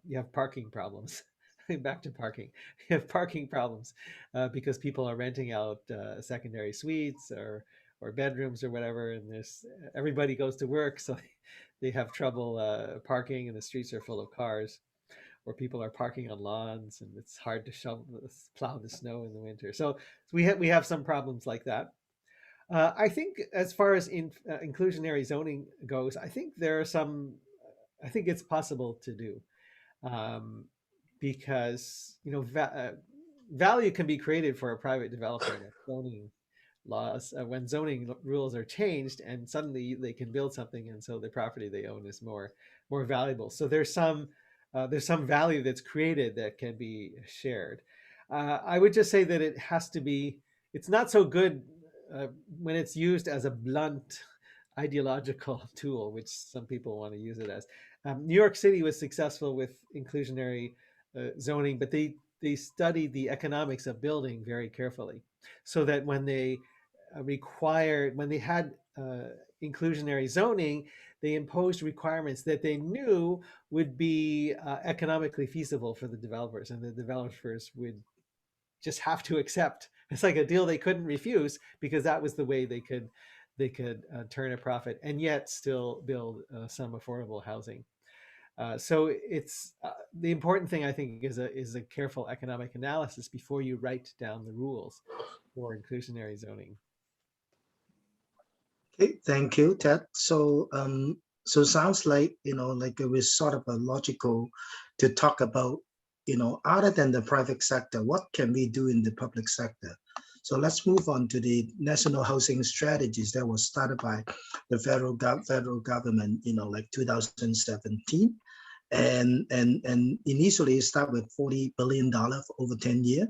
Speaker 2: you have parking problems. Back to parking, you have parking problems because people are renting out secondary suites or bedrooms or whatever, and everybody goes to work, so they have trouble parking, and the streets are full of cars, or people are parking on lawns, and it's hard to plow the snow in the winter. So we have some problems like that. I think as far as inclusionary zoning goes, I think I think it's possible to do, because value can be created for a private developer if zoning laws, when zoning rules are changed, and suddenly they can build something, and so the property they own is more valuable. So there's some value that's created that can be shared. I would just say that it's not so good when it's used as a blunt ideological tool, which some people want to use it as. New York City was successful with inclusionary zoning, but they studied the economics of building very carefully, so that when they when they had inclusionary zoning, they imposed requirements that they knew would be economically feasible for the developers, and the developers would just have to accept. It's like a deal they couldn't refuse, because that was the way they could turn a profit and yet still build some affordable housing. So it's the important thing, I think, is a careful economic analysis before you write down the rules for inclusionary zoning.
Speaker 4: Okay, thank you, Ted. So sounds like, like it was sort of a logical to talk about, other than the private sector, what can we do in the public sector? So let's move on to the national housing strategies that was started by the federal government, like 2017. And initially it started with $40 billion for over 10 years.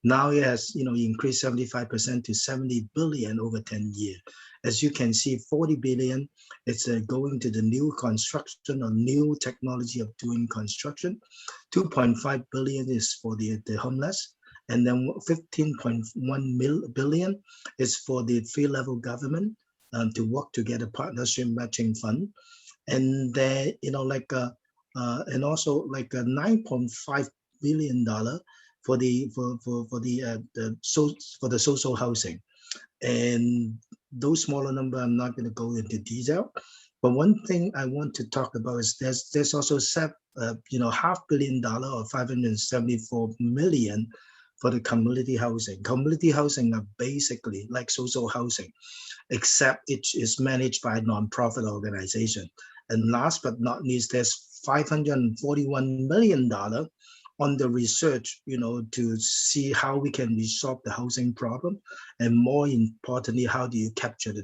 Speaker 4: Now it has, increased 75% to 70 billion over 10 years. As you can see, 40 billion is going to the new construction or new technology of doing construction. 2.5 billion is for the homeless. And then 15.1 billion is for the free-level government to work together, partnership matching fund. And then, and also like a $9.5 billion for the social housing. And those smaller number, I'm not going to go into detail. But one thing I want to talk about is there's also $500 million or 574 million for the community housing. Community housing are basically like social housing, except it is managed by a nonprofit organization. And last but not least, there's $541 million on the research, to see how we can resolve the housing problem, and more importantly, how do you capture the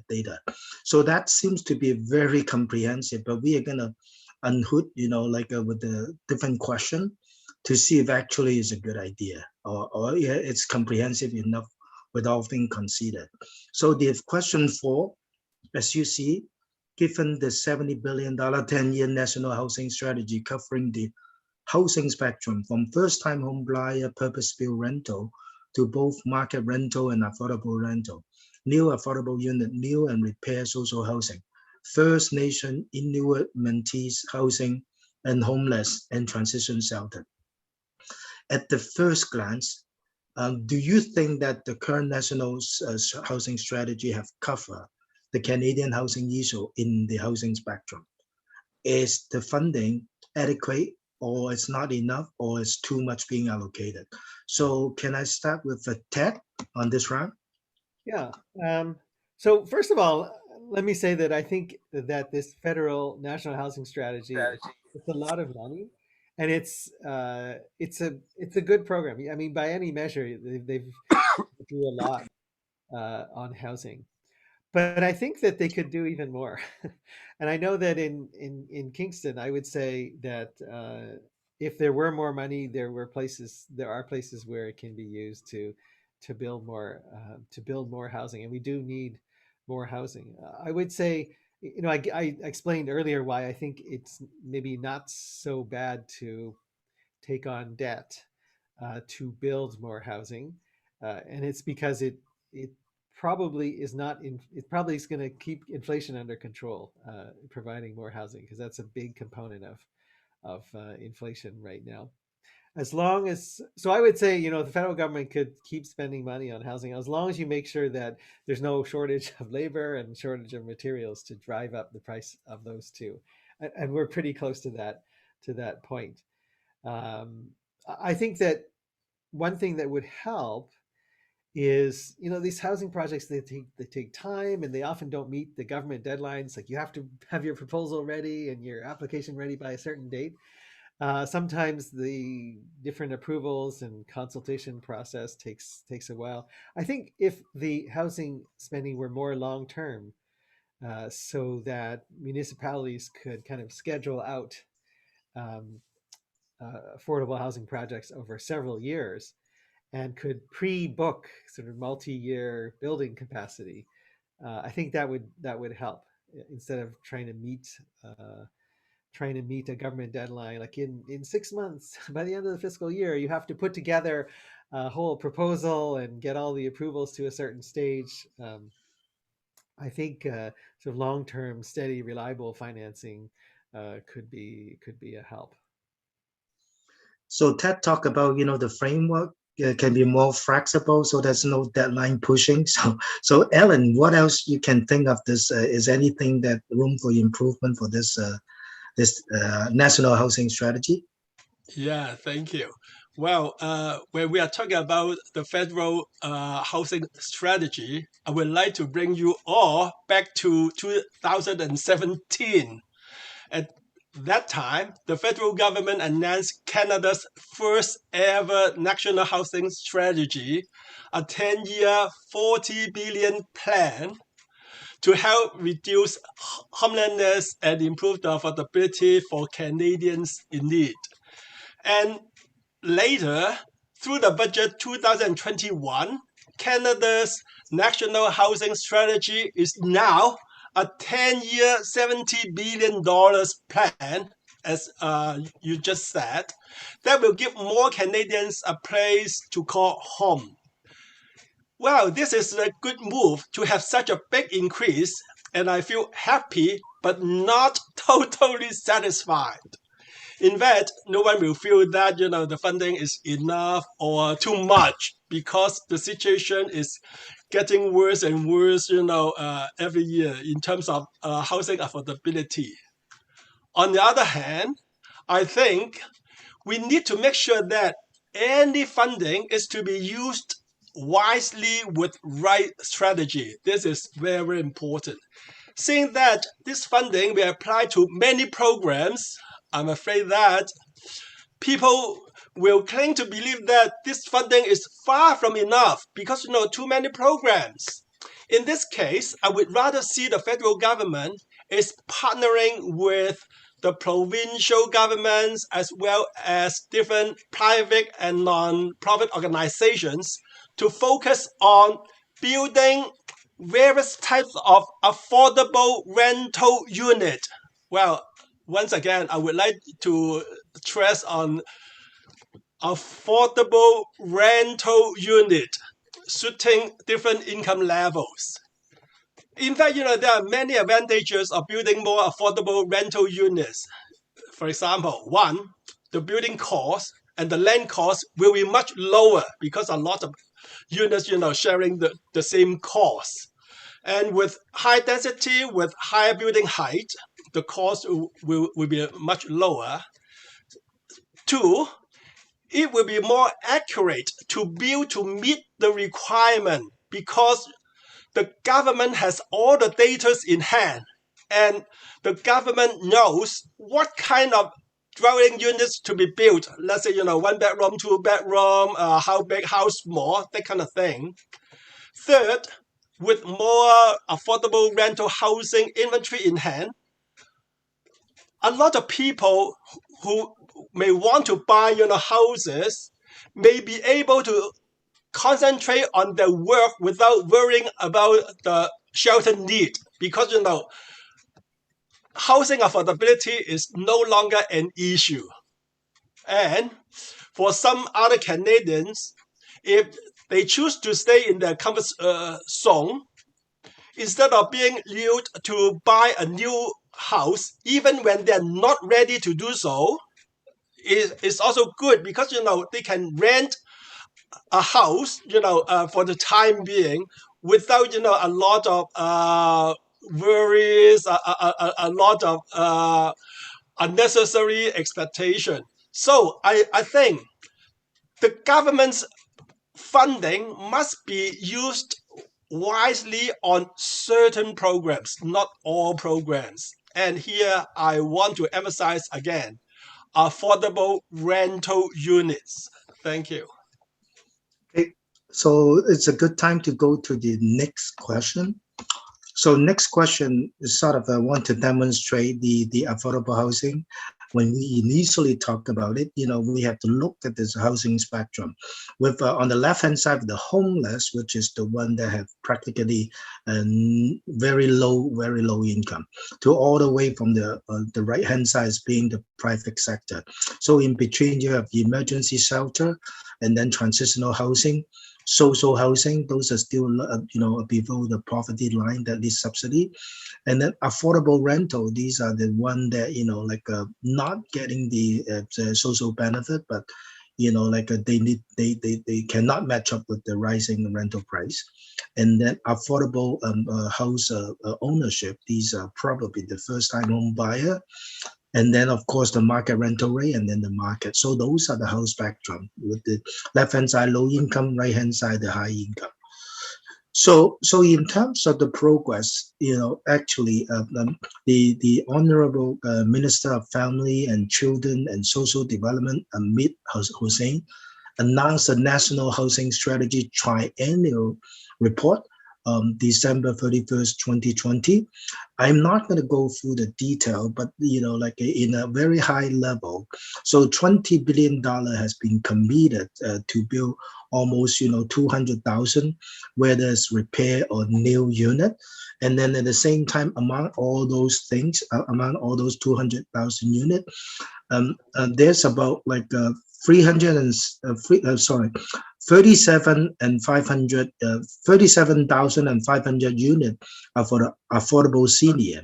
Speaker 4: data. So that seems to be very comprehensive, but we are gonna unhood, with the different question to see if actually is a good idea, or yeah, it's comprehensive enough with all things considered. So the question 4, as you see, given the $70 billion 10-year national housing strategy covering the housing spectrum from first-time home buyer purpose-built rental to both market rental and affordable rental, new affordable unit, new and repair social housing, First Nation Inuit Métis housing, and homeless and transition shelter. At the first glance, do you think that the current national housing strategy have covered the Canadian housing issue in the housing spectrum? Is the funding adequate, or it's not enough, or it's too much being allocated? So can I start with Ted on this round?
Speaker 2: Yeah. So first of all, let me say that I think that this federal national housing strategy, it's a lot of money, and it's a good program. I mean, by any measure, they've do a lot on housing. But I think that they could do even more. And I know that in Kingston, I would say that if there were more money, there are places where it can be used to build more housing, and we do need more housing. I would say, I explained earlier why I think it's maybe not so bad to take on debt to build more housing, and it's because it probably is not in. It probably is going to keep inflation under control, providing more housing, because that's a big component of inflation right now. As long as, so I would say, the federal government could keep spending money on housing as long as you make sure that there's no shortage of labor and shortage of materials to drive up the price of those two, and we're pretty close to that point. Um, I think that one thing that would help is, these housing projects, they take time, and they often don't meet the government deadlines. Like, you have to have your proposal ready and your application ready by a certain date. Sometimes the different approvals and consultation process takes a while. I think if the housing spending were more long term, so that municipalities could kind of schedule out um, affordable housing projects over several years, and could pre-book sort of multi-year building capacity, I think that would help, instead of trying to meet trying to meet a government deadline, like in 6 months, by the end of the fiscal year, you have to put together a whole proposal and get all the approvals to a certain stage. I think sort of long-term, steady, reliable financing could be a help.
Speaker 4: So Ted talked about, the framework can be more flexible, so there's no deadline pushing. So Ellen, what else you can think of this? Is anything that room for improvement for this national housing strategy?
Speaker 3: Yeah, thank you. Well, when we are talking about the federal housing strategy, I would like to bring you all back to 2017. At that time, the federal government announced Canada's first ever national housing strategy, a 10-year, $40 billion plan to help reduce homelessness and improve the affordability for Canadians in need. And later, through the budget 2021, Canada's national housing strategy is now a 10-year, $70 billion plan, as you just said, that will give more Canadians a place to call home. Well, this is a good move to have such a big increase, and I feel happy but not totally satisfied. In fact, no one will feel that the funding is enough or too much, because the situation is getting worse and worse every year in terms of housing affordability. On the other hand, I think we need to make sure that any funding is to be used wisely with right strategy. This is very important. Seeing that this funding will apply to many programs, I'm afraid that people will cling to believe that this funding is far from enough because too many programs. In this case, I would rather see the federal government is partnering with the provincial governments as well as different private and non-profit organizations to focus on building various types of affordable rental unit. Well, once again, I would like to stress on affordable rental unit suiting different income levels. In fact, there are many advantages of building more affordable rental units. For example, one, the building cost and the land cost will be much lower because a lot of units, sharing the same cost. And with high density, with higher building height, the cost will be much lower. Two, it will be more accurate to build to meet the requirement because the government has all the data in hand and the government knows what kind of dwelling units to be built. Let's say, 1 bedroom, 2 bedroom, how big, how small, that kind of thing. Third, with more affordable rental housing inventory in hand, a lot of people who may want to buy houses may be able to concentrate on their work without worrying about the shelter need because housing affordability is no longer an issue. And for some other Canadians, if they choose to stay in their comfort zone, instead of being lured to buy a new house, even when they're not ready to do so, it's also good because they can rent a house for the time being without a lot of worries, a lot of unnecessary expectation. So I think the government's funding must be used wisely on certain programs, not all programs. And here I want to emphasize again, affordable rental units. Thank you.
Speaker 4: Okay, so it's a good time to go to the next question. So next question is sort of I want to demonstrate the affordable housing. when we initially talked about it, we have to look at this housing spectrum. With on the left-hand side, the homeless, which is the one that have practically very low income, to all the way from the right-hand side as being the private sector. So in between, you have emergency shelter, and then transitional housing, social housing. Those are still below the poverty line that needs subsidy. And then affordable rental, these are the one that not getting the social benefit, but they cannot match up with the rising rental price. And then affordable house ownership, these are probably the first time home buyer. And then, of course, the market rental rate, and then the market. So those are the house spectrum, with the left-hand side low income, right-hand side the high income. So in terms of the progress, actually, the Honorable Minister of Family and Children and Social Development, Amit Hussain, announced a National Housing Strategy Triennial Report, December 31st, 2020. I'm not going to go through the detail, but in a very high level. So $20 billion has been committed to build almost 200,000, whether it's repair or new unit. And then at the same time, among all those things, among all those 200,000 units, there's about 37,500 units are for the affordable senior,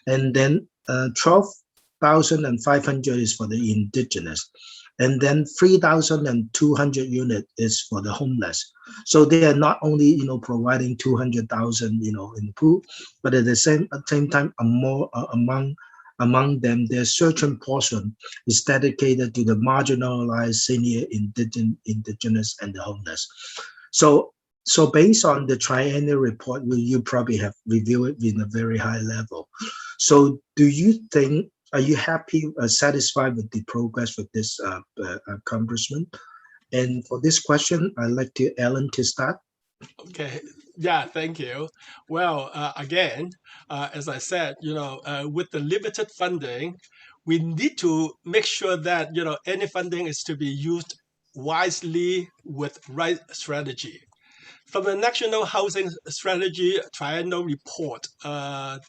Speaker 4: and then 12,500 is for the indigenous, and then 3,200 units is for the homeless. So they are not only providing 200,000 in the pool, but at the same time, among them, there's certain portion is dedicated to the marginalized senior, indigenous, and the homeless. So based on the triennial report, you probably have reviewed it in a very high level. So are you happy, satisfied with the progress with this accomplishment? And for this question, I'd like Alan to start.
Speaker 3: Okay. Yeah, thank you. Well, again, as I said, with the limited funding, we need to make sure that, any funding is to be used wisely with right strategy. From the National Housing Strategy Triennial Report,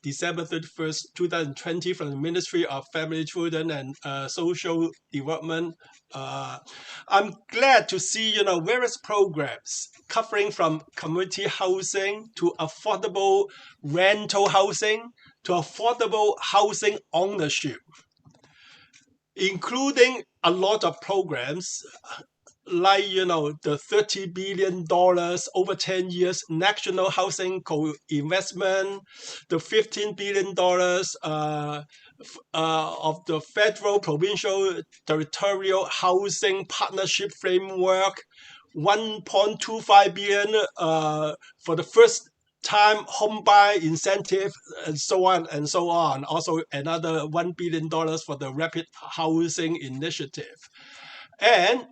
Speaker 3: December 31st, 2020, from the Ministry of Family, Children, and Social Development, I'm glad to see, various programs covering from community housing to affordable rental housing to affordable housing ownership, including a lot of programs like the $30 billion over 10 years national housing co-investment, the $15 billion of the federal, provincial, territorial housing partnership framework, 1.25 billion for the first time home buy incentive, and so on and so on. Also another $1 billion for the rapid housing initiative. And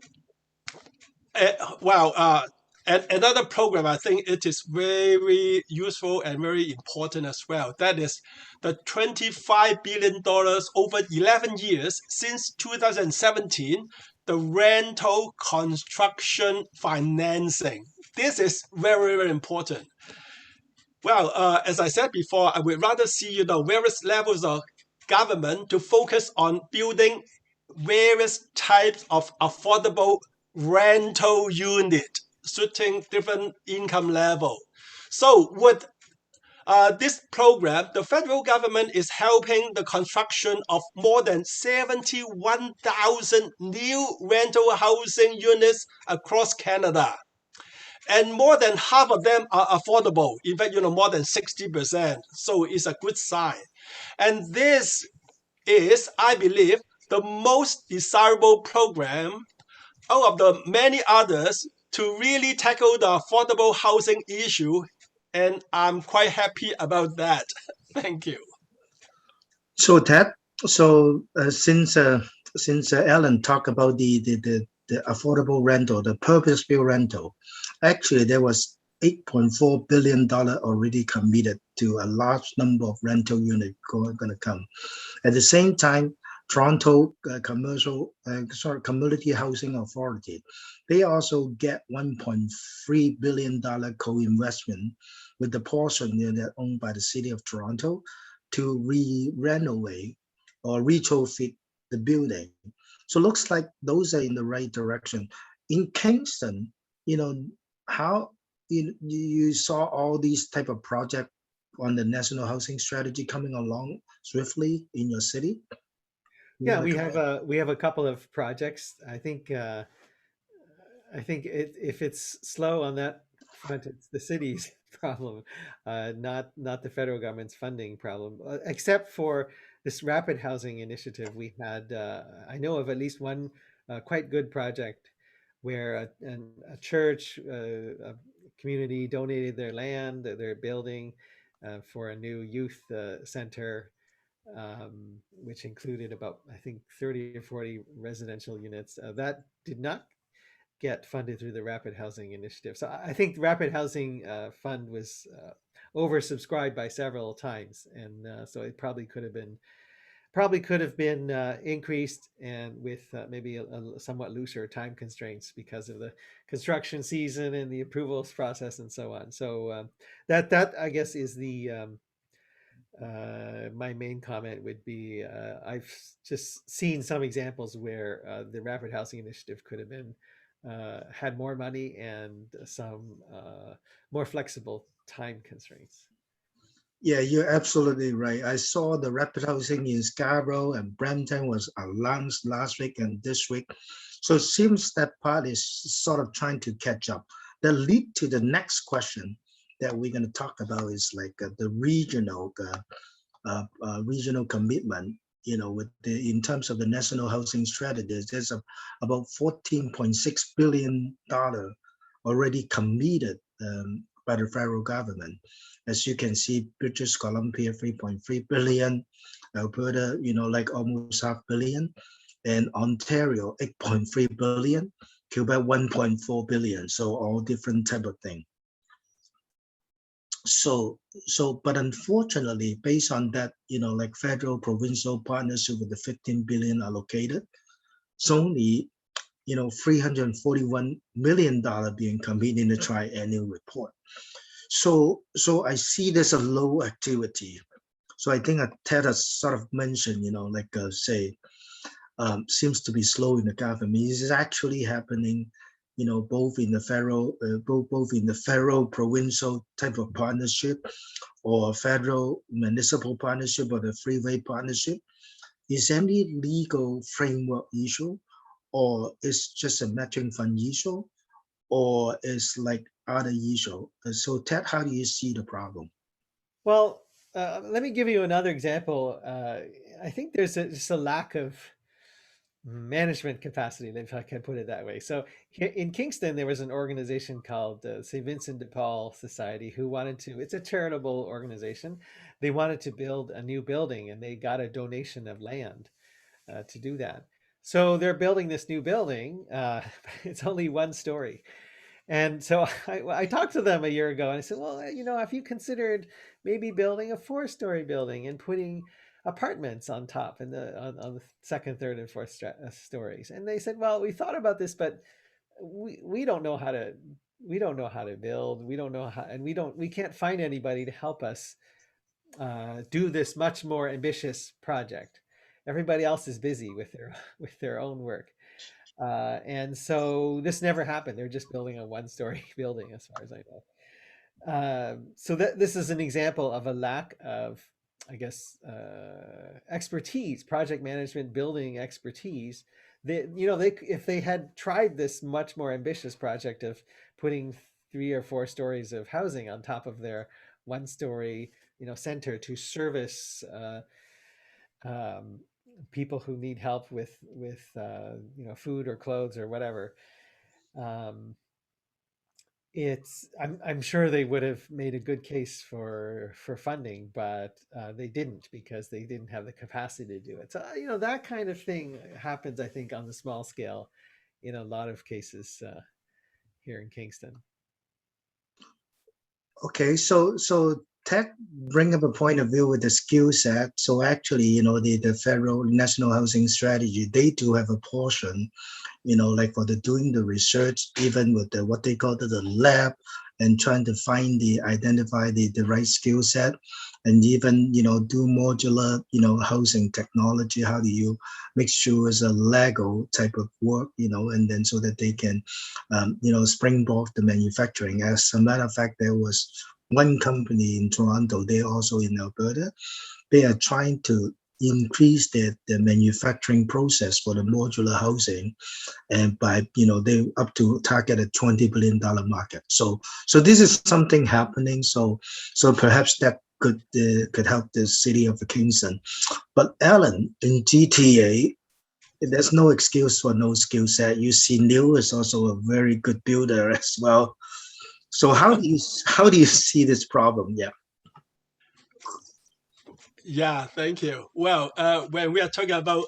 Speaker 3: and another program, I think it is very useful and very important as well. That is the $25 billion over 11 years since 2017, the rental construction financing. This is very, very important. Well, as I said before, I would rather see, various levels of government to focus on building various types of affordable rental unit suiting different income level. So with this program, the federal government is helping the construction of more than 71,000 new rental housing units across Canada. And more than half of them are affordable. In fact, more than 60%. So it's a good sign. And this is, I believe, the most desirable program out of the many others to really tackle the affordable housing issue, and I'm quite happy about that. Thank you.
Speaker 4: So Ted, since Alan talked about the affordable rental, the purpose-built rental, actually there was $8.4 billion already committed to a large number of rental units going to come. At the same time, Toronto Community Housing Authority. They also get $1.3 billion co-investment with the portion that owned by the City of Toronto to renovate or retrofit the building. So looks like those are in the right direction. In Kingston, how you saw all these type of projects on the National Housing Strategy coming along swiftly in your city?
Speaker 2: Yeah, we have a couple of projects. I think if it's slow on that front, it's the city's problem, not the federal government's funding problem. Except for this rapid housing initiative, we had I know of at least one quite good project where a church, a community donated their land, their building for a new youth center, which included about, I think, 30 or 40 residential units. That did not get funded through the Rapid Housing Initiative. So I think the Rapid Housing Fund was oversubscribed by several times, and so it probably could have been increased, and with maybe a somewhat looser time constraints because of the construction season and the approvals process and so on. So that I guess is the my main comment would be I've just seen some examples where the Rapid Housing Initiative could have been had more money and some more flexible time constraints.
Speaker 4: Yeah, you're absolutely right. I saw the rapid housing in Scarborough and Brampton was announced last week and this week. So it seems that part is sort of trying to catch up. That lead to the next question that we're going to talk about is like the regional commitment. With in terms of the national housing strategies, there's about $14.6 billion already committed by the federal government. As you can see, British Columbia 3.3 billion, Alberta, like almost $500 million, and Ontario 8.3 billion, Quebec 1.4 billion. So all different type of thing. But unfortunately, based on that, like federal provincial partnership with the 15 billion allocated, it's only $341 million being committed in the triennial report. So I see there's a low activity. So I think Ted has sort of mentioned, seems to be slow in the government. This is actually happening, both in the federal provincial type of partnership, or federal municipal partnership, or the freeway partnership. Is any legal framework issue, or is just a matching fund issue, or is like other issue? So Ted, how do you see the problem?
Speaker 2: Well, let me give you another example. I think there's just a lack of management capacity, if I can put it that way. So here in Kingston, there was an organization called St. Vincent de Paul Society who wanted to, it's a charitable organization. They wanted to build a new building, and they got a donation of land to do that. So they're building this new building. It's only one story. And so I talked to them a year ago, and I said, well, have you considered maybe building a 4-story building and putting apartments on top and on the second, third, and fourth stories? And they said, well, we thought about this, but we don't know how to build. We don't know how, and we can't find anybody to help us do this much more ambitious project. Everybody else is busy with their own work. And so this never happened. They're just building a 1-story building, as far as I know. So this is an example of a lack of, I guess, expertise, project management, building expertise. If they had tried this much more ambitious project of putting 3 or 4 stories of housing on top of their 1-story, center to service people who need help with food or clothes or whatever. I'm sure they would have made a good case for funding, but they didn't, because they didn't have the capacity to do it. So that kind of thing happens, I think, on the small scale in a lot of cases here in Kingston.
Speaker 4: Okay, so Ted bring up a point of view with the skill set. So actually, the federal national housing strategy, they do have a portion, like for the doing the research, even with the what they call the lab, and trying to identify the right skill set, and even do modular housing technology. How do you make sure it's a Lego type of work, and then so that they can springboard the manufacturing. As a matter of fact, there was one company in Toronto, they also in Alberta, they are trying to increase the manufacturing process for the modular housing, and by they up to target a $20 billion market. So this is something happening. So perhaps that could help the city of Kingston. But Alan, in GTA, there's no excuse for no skill set. You see, Neil is also a very good builder as well. So how do you see this problem? Yeah.
Speaker 3: Yeah, thank you. Well, when we are talking about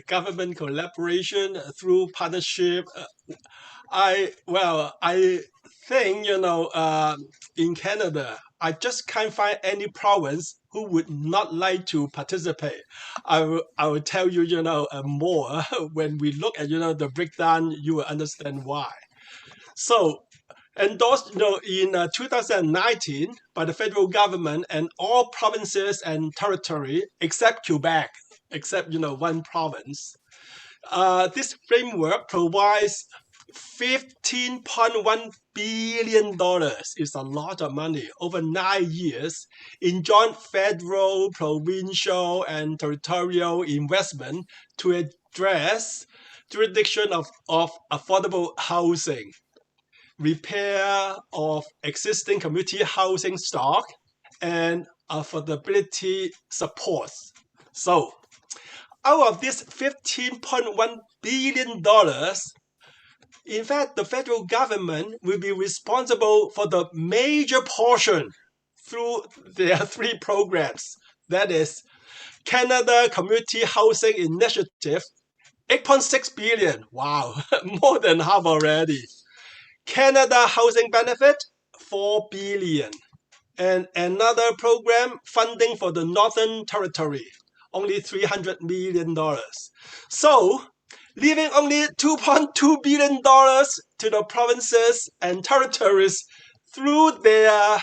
Speaker 3: government collaboration through partnership, I think in Canada, I just can't find any province who would not like to participate. I will tell you more when we look at the breakdown. You will understand why. So endorsed in 2019 by the federal government and all provinces and territory except Quebec, except one province. This framework provides $15.1 billion. It's a lot of money over 9 years in joint federal, provincial, and territorial investment to address jurisdiction of affordable housing, repair of existing community housing stock, and affordability supports. So out of this $15.1 billion, in fact, the federal government will be responsible for the major portion through their 3 programs. That is Canada Community Housing Initiative, $8.6 billion. Wow, more than half already. Canada Housing Benefit, $4 billion. And another program funding for the Northern Territory, only $300 million. So, leaving only $2.2 billion to the provinces and territories through their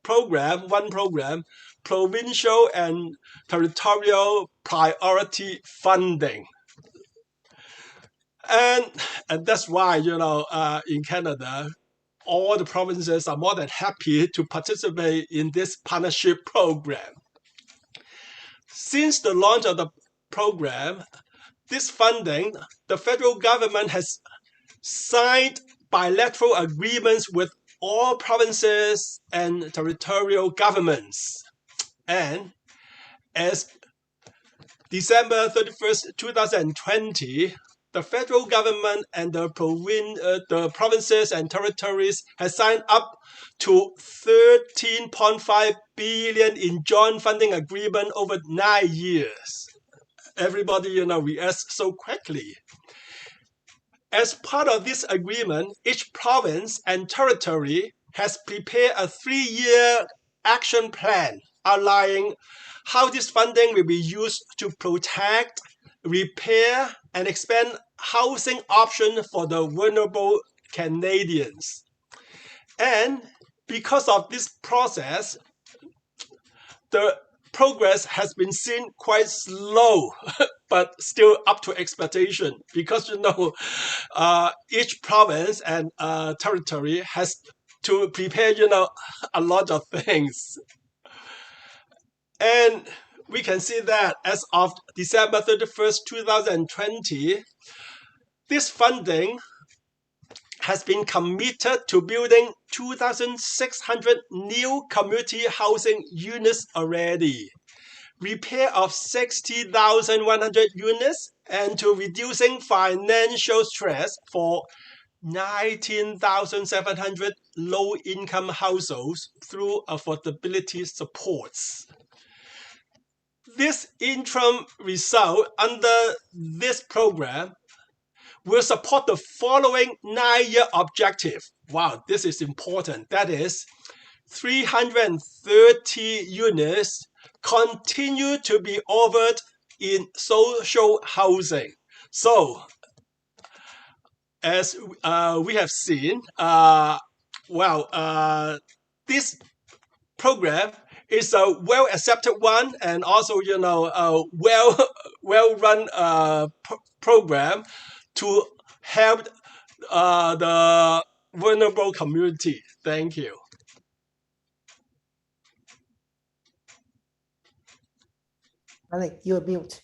Speaker 3: one program, provincial and territorial priority funding. And that's why, in Canada, all the provinces are more than happy to participate in this partnership program. Since the launch of the program, this funding, the federal government has signed bilateral agreements with all provinces and territorial governments. And as December 31st, 2020, the federal government and the provinces and territories has signed up to $13.5 billion in joint funding agreement over 9 years. Everybody, reacts so quickly. As part of this agreement, each province and territory has prepared a 3-year action plan outlining how this funding will be used to protect, repair, and expand housing options for the vulnerable Canadians. And because of this process, the progress has been seen quite slow, but still up to expectation, because each province and territory has to prepare a lot of things. And we can see that as of December 31st, 2020, this funding has been committed to building 2,600 new community housing units already, repair of 60,100 units, and to reducing financial stress for 19,700 low-income households through affordability supports. This interim result under this program will support the following 9-year objective. Wow, this is important. That is, 330 units continue to be offered in social housing. So, as we have seen, this program is a well accepted one, and also a well run program to help the vulnerable community. Thank you.
Speaker 1: Alec, you're mute.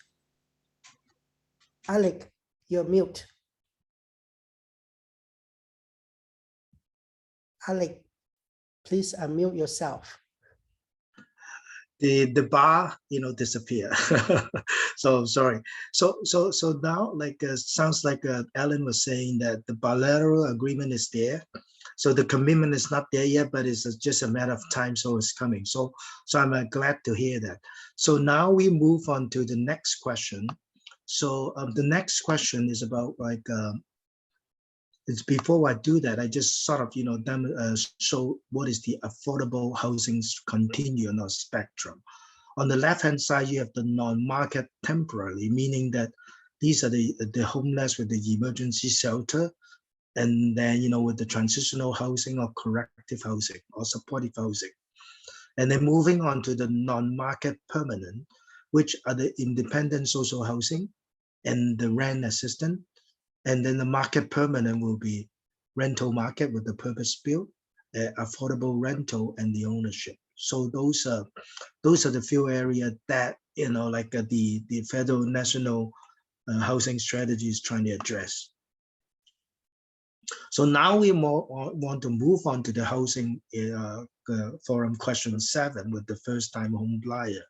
Speaker 1: Alec, you're mute. Alec, please unmute yourself.
Speaker 4: The bar disappear. So sorry. So now sounds like Alan was saying that the bilateral agreement is there. So the commitment is not there yet, but it's just a matter of time. So it's coming. So I'm glad to hear that. So now we move on to the next question. So the next question is about it's before I do that, I just sort of show what is the affordable housing continuum or spectrum. On the left-hand side, you have the non-market temporary, meaning that these are the homeless with the emergency shelter, and then with the transitional housing or corrective housing or supportive housing. And then moving on to the non-market permanent, which are the independent social housing and the rent assistance. And then the market permanent will be rental market with the purpose built, affordable rental, and the ownership. So those are the few areas that the federal national housing strategy is trying to address. So now we want to move on to the housing forum question 7 with the first-time home buyer.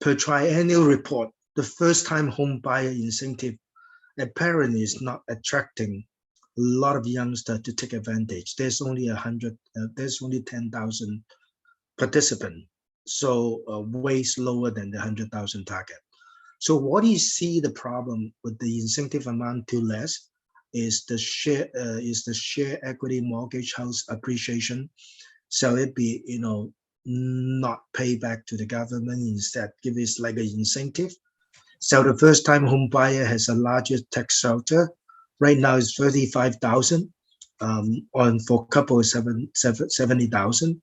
Speaker 4: Per triennial report, the first-time home buyer incentive apparently is not attracting a lot of youngsters to take advantage. There's only 10,000 participants, so way lower than the 100,000 target. So what do you see the problem with the incentive amount too less is the share equity mortgage house appreciation. So it be not pay back to the government, instead give it like an incentive. So the first-time home buyer has a larger tax shelter. Right now it's 35,000, on for couple 70,000,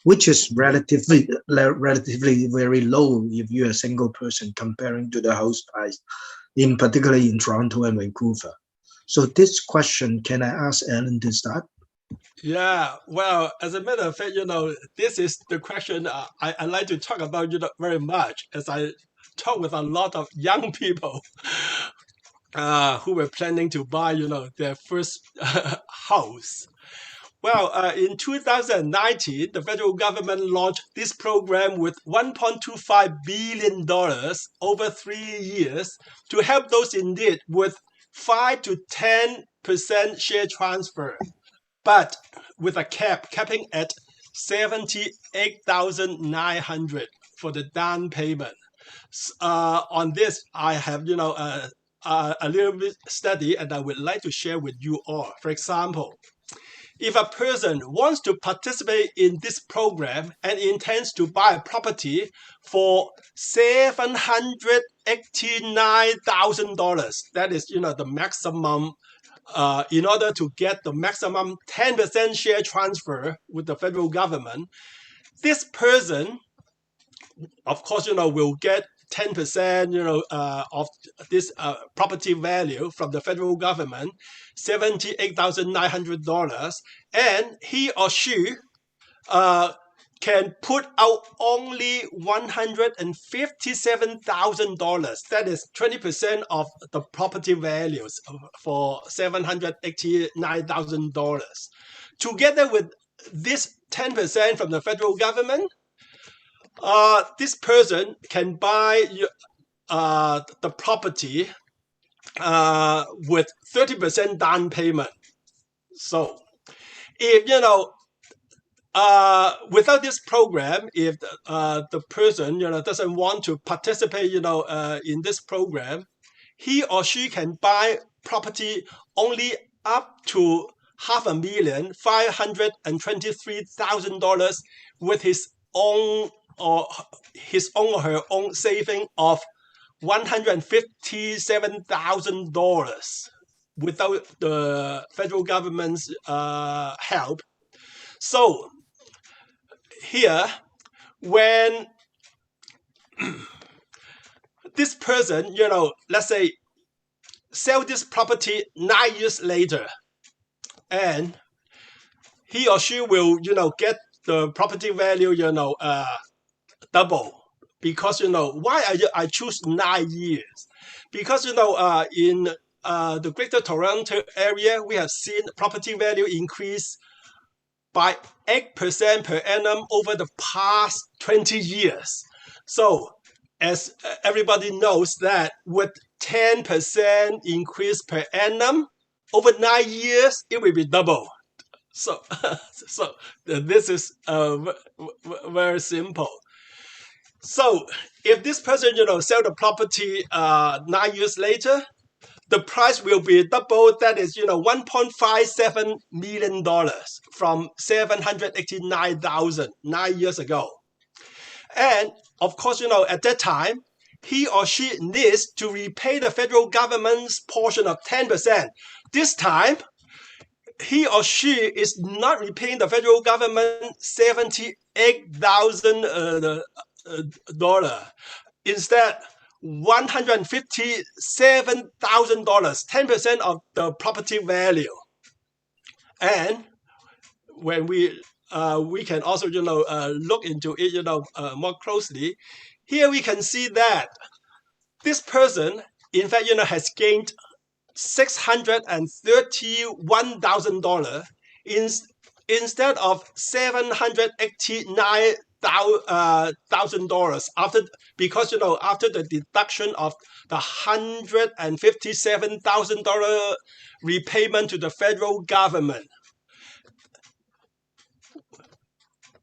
Speaker 4: which is relatively very low if you're a single person comparing to the house price, particularly in Toronto and Vancouver. So this question, can I ask Alan to start?
Speaker 3: Yeah, well, as a matter of fact, this is the question I like to talk about very much, as I talk with a lot of young people who were planning to buy, their first house. Well, in 2019, the federal government launched this program with $1.25 billion over 3 years to help those in need with 5 to 10% share transfer, but with a capping at $78,900 for the down payment. On this, I have a little bit study, and I would like to share with you all. For example, if a person wants to participate in this program and intends to buy a property for $789,000, that is the maximum. In order to get the maximum 10% share transfer with the federal government, this person, of course, will get 10%, of this property value from the federal government, $78,900, and he or she can put out only $157,000. That is 20% of the property values for $789,000. Together with this 10% from the federal government, this person can buy the property with 30% down payment. So, if without this program, if the person doesn't want to participate in this program, he or she can buy property only up to $523,000 with his own or her own saving of $157,000 without the federal government's help. So here, when this person, let's say, sell this property 9 years later, and he or she will, get the property value, double. Because, why I choose 9 years? Because, in the Greater Toronto area, we have seen property value increase by 8% per annum over the past 20 years. So, as everybody knows that with 10% increase per annum, over 9 years, it will be double. So, so this is very simple. So if this person, sell the property 9 years later, the price will be double. That is, $1.57 million from $789,000 9 years ago. And of course, at that time, he or she needs to repay the federal government's portion of 10%. This time, he or she is not repaying the federal government $78,000. Instead, $157,000, 10% of the property value. And when we can also look into it more closely, here we can see that this person, in fact, has gained $631,000 instead of $789,000 because after the deduction of the $157,000 repayment to the federal government.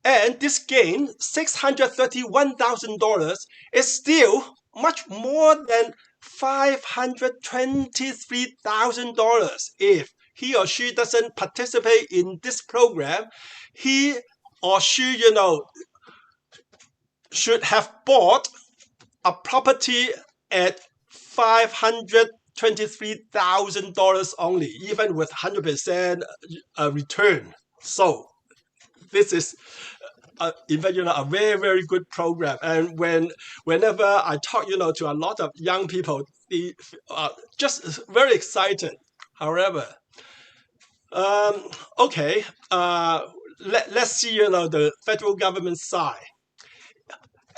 Speaker 3: And this gain, $631,000, is still much more than $523,000 if he or she doesn't participate in this program. He or she, should have bought a property at $523,000 only, even with 100% return. So this is, in fact, a very, very good program. And whenever I talk, to a lot of young people, they are just very excited. However, okay, let's see, the federal government side.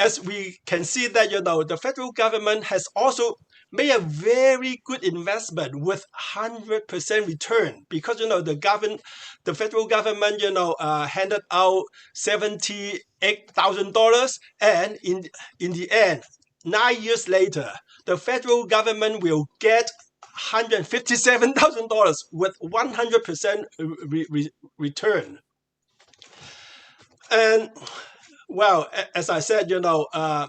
Speaker 3: As we can see that, the federal government has also made a very good investment with 100% return because, the federal government, handed out $78,000, and in the end, 9 years later, the federal government will get $157,000 with 100% return. And well, as I said, a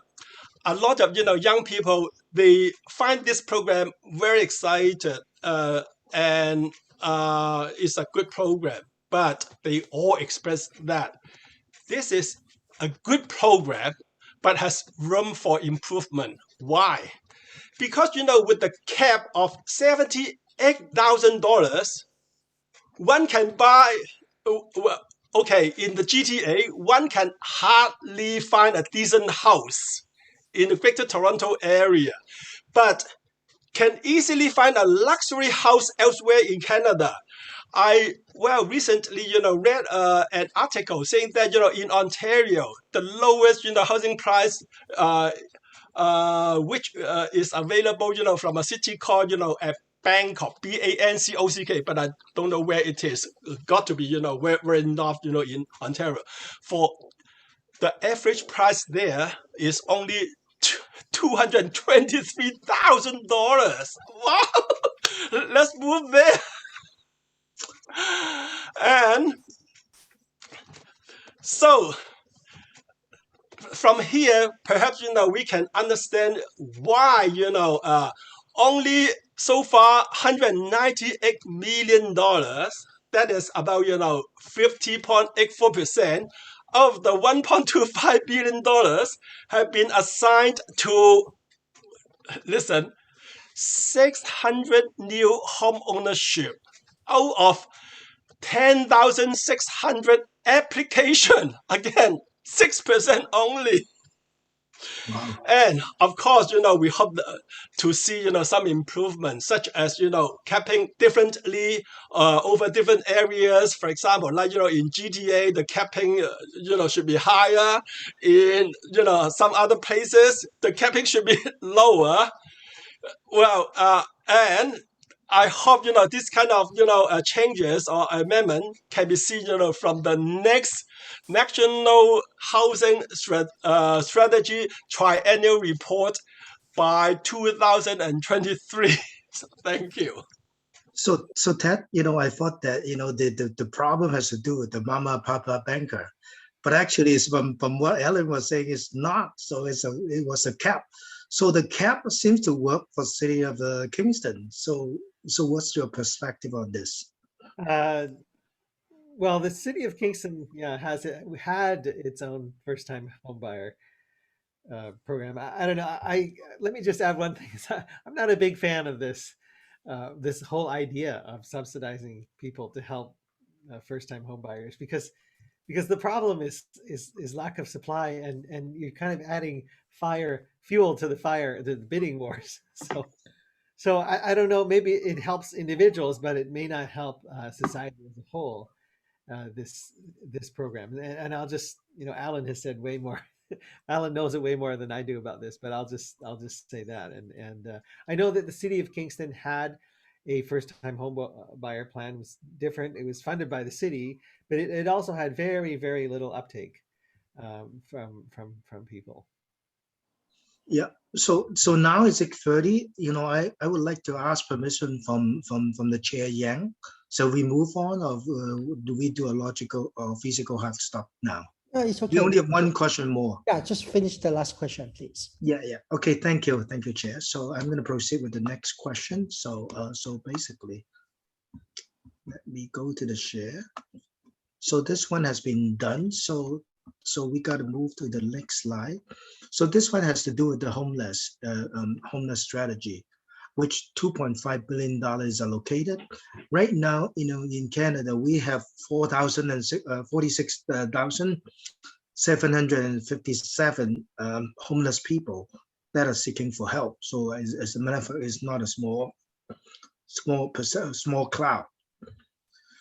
Speaker 3: lot of young people, they find this program very excited, and it's a good program. But they all express that this is a good program, but has room for improvement. Why? Because with the cap of $78,000, one can buy. Okay, in the GTA, one can hardly find a decent house in the Greater Toronto area, but can easily find a luxury house elsewhere in Canada. I recently read an article saying that in Ontario, the lowest housing price which is available from a city called Bangkok, Bancock, but I don't know where it is. It's got to be very north in Ontario. For the average price there is only $223,000. Wow! Let's move there. And so from here, perhaps we can understand why only so far $198 million that is about 50.84% of the $1.25 billion have been assigned to, listen, 600 new home ownership out of 10,600 application. Again, 6% only.
Speaker 4: Wow.
Speaker 3: And of course, we hope to see, some improvement, such as, capping differently over different areas. For example, like, in GTA, the capping, should be higher. In, some other places, the capping should be lower. Well, and I hope this kind of changes or amendment can be seen from the next national housing strategy triennial report by 2023. So thank you.
Speaker 4: So Ted, I thought that the problem has to do with the mama papa banker, but actually, it's from what Ellen was saying, it's not. So it was a cap. So the cap seems to work for city of Kingston. So what's your perspective on this?
Speaker 2: Well, the city of Kingston, had its own first-time homebuyer program. I don't know. Let me just add one thing. I'm not a big fan of this whole idea of subsidizing people to help first-time homebuyers because the problem is lack of supply, and you're kind of adding fuel to the bidding wars. So I don't know. Maybe it helps individuals, but it may not help society as a whole. This program, and I'll just Alan has said way more. Alan knows it way more than I do about this, but I'll just say that. And I know that the city of Kingston had a first-time home buyer plan. It was different. It was funded by the city, but it also had very, very little uptake from people.
Speaker 4: Yeah. So now it's 6:30. I would like to ask permission from the chair Yang. So we move on, or do we do a logical or physical hard stop now?
Speaker 1: It's
Speaker 4: We
Speaker 1: okay.
Speaker 4: only have one question more.
Speaker 1: Yeah, just finish the last question, please.
Speaker 4: Yeah. Okay. Thank you, Chair. So I'm going to proceed with the next question. So basically, let me go to the share. So this one has been done. So we got to move to the next slide. So this one has to do with the homeless strategy, which $2.5 billion are allocated. Right now, in Canada, we have 46,757 homeless people that are seeking for help. So as a matter of fact, it's not a small cloud.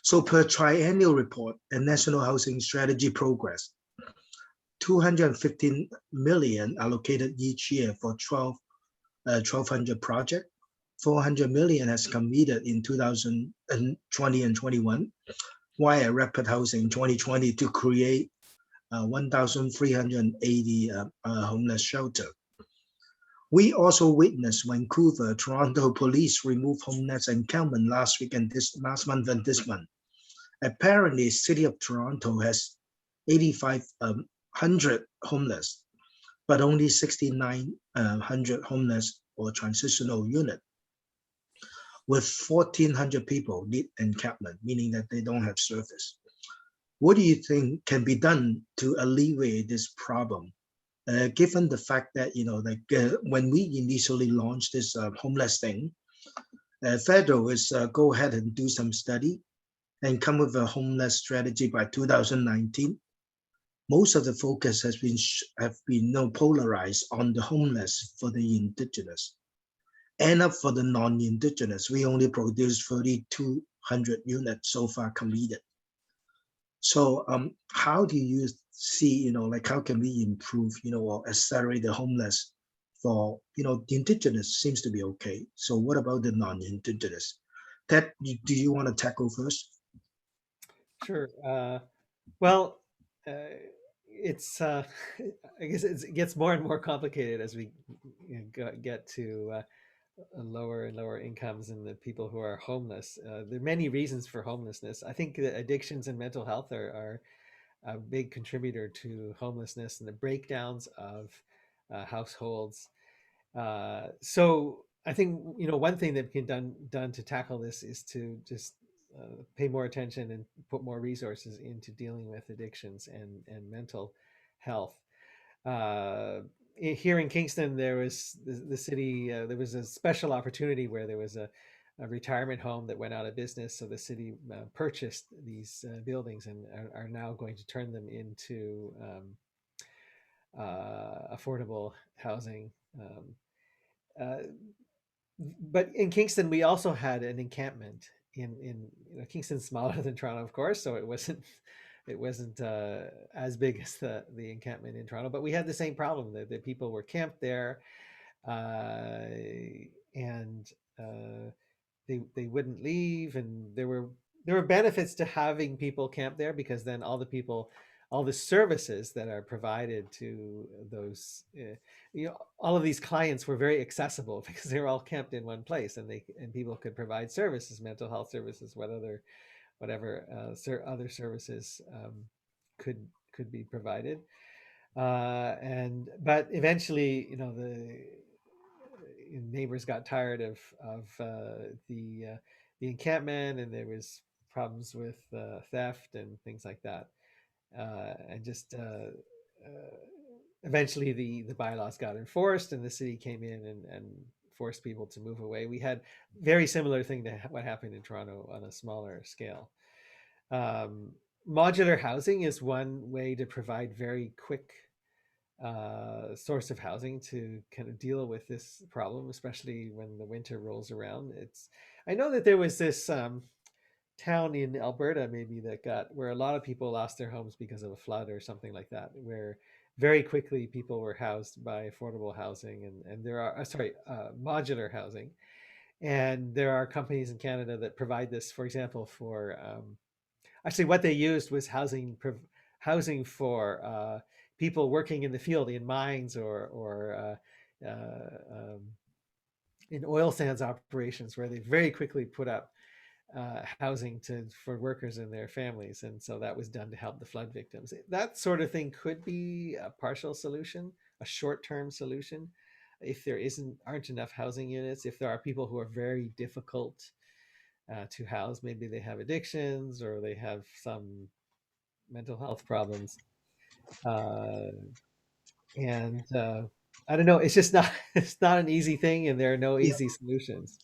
Speaker 4: So per triennial report and National Housing Strategy progress, 215 million allocated each year for 1,200 projects. 400 million has committed in 2020 and 21, while Rapid Housing 2020 to create 1,380 homeless shelter. We also witnessed Vancouver, Toronto police remove homeless encampment last month and this month. Apparently, City of Toronto has 8,500 homeless, but only 6,900 homeless or transitional unit, with 1,400 people need encampment, meaning that they don't have service. What do you think can be done to alleviate this problem? Given the fact that, when we initially launched this homeless thing, federal is go ahead and do some study and come with a homeless strategy by 2019. Most of the focus has been polarized on the homeless for the indigenous. And up for the non-indigenous, we only produced 3,200 units so far completed. So how do you see, how can we improve, or accelerate the homeless for, the indigenous seems to be okay. So what about the non-indigenous? Ted, do you want to tackle first?
Speaker 2: Sure. Well, it's I guess it gets more and more complicated as we get to lower and lower incomes and the people who are homeless. There are many reasons for homelessness. I think that addictions and mental health are a big contributor to homelessness and the breakdowns of households. So I think one thing that can done to tackle this is to just pay more attention and put more resources into dealing with addictions and mental health. Here in Kingston, there was the city, there was a special opportunity where there was a retirement home that went out of business. So the city purchased these buildings and are now going to turn them into affordable housing. But in Kingston, we also had an encampment. Kingston's smaller than Toronto, of course, so it wasn't as big as the encampment in Toronto. But we had the same problem that the people were camped there, and they wouldn't leave, and there were benefits to having people camp there, because then all the services that are provided to those all of these clients were very accessible because they were all camped in one place, and people could provide services, mental health services, whatever other services could be provided. But eventually, the neighbors got tired of the encampment, and there was problems with theft and things like that, and just eventually the bylaws got enforced, and the city came in and forced people to move away. We had very similar thing to what happened in Toronto on a smaller scale. Modular housing is one way to provide very quick source of housing to kind of deal with this problem, especially when the winter rolls around. I know that there was this town in Alberta maybe where a lot of people lost their homes because of a flood or something like that, where very quickly people were housed by affordable housing, and there are modular housing, and there are companies in Canada that provide this. For example, for actually what they used was housing for people working in the field, in mines or in oil sands operations, where they very quickly put up housing for workers and their families, and so that was done to help the flood victims. That sort of thing could be a partial solution, a short-term solution, if there aren't enough housing units. If there are people who are very difficult to house, maybe they have addictions or they have some mental health problems, and I don't know. It's just not. It's not an easy thing, and there are no easy solutions.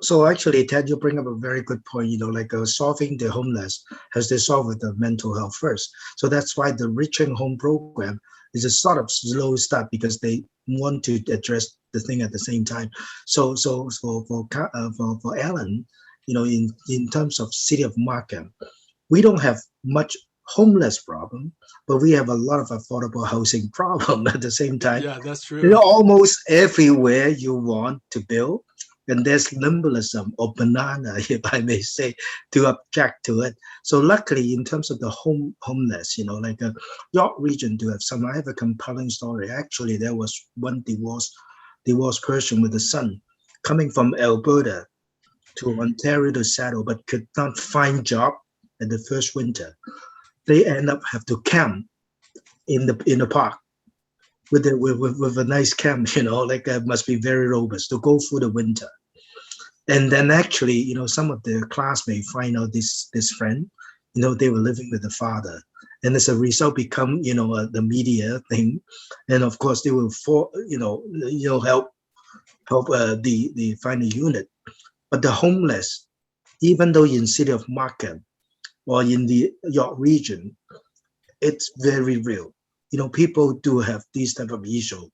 Speaker 4: So actually, Ted, you bring up a very good point. Like solving the homeless has to solve with the mental health first. So that's why the Reaching Home program is a sort of slow start, because they want to address the thing at the same time. So for Alan, in terms of City of Markham, we don't have much homeless problem, but we have a lot of affordable housing problem at the same time.
Speaker 3: Yeah, that's true.
Speaker 4: Almost everywhere you want to build, and there's liberalism or banana, if I may say, to object to it. So luckily, in terms of the homeless, like York region do have some. I have a compelling story. Actually, there was one divorced person with a son coming from Alberta to Ontario to settle, but could not find job in the first winter. They end up have to camp in the park with a nice camp, must be very robust to go through the winter. And then actually, some of their classmates find out this friend, they were living with the father. And as a result become, the media thing. And of course they will help the find a unit. But the homeless, even though in City of Markham or in the York region, it's very real. People do have these type of issue,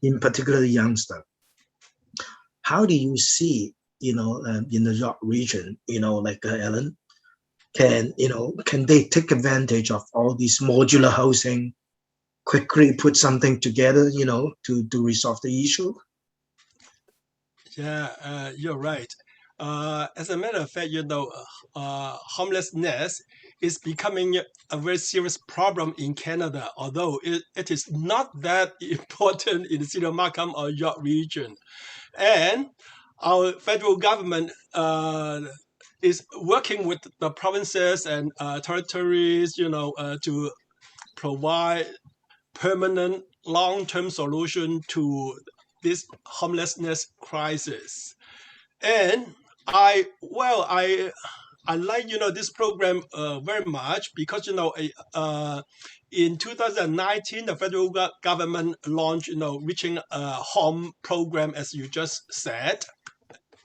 Speaker 4: in particular the youngster. How do you see, in the York region, like Ellen, can they take advantage of all these modular housing, quickly put something together, to resolve the issue?
Speaker 3: Yeah, you're right. As a matter of fact, homelessness is becoming a very serious problem in Canada, although it is not that important in the City of Markham or York region. And our federal government is working with the provinces and territories, to provide permanent long-term solution to this homelessness crisis. And I I like this program very much because in 2019 the federal government launched reaching a home program, as you just said.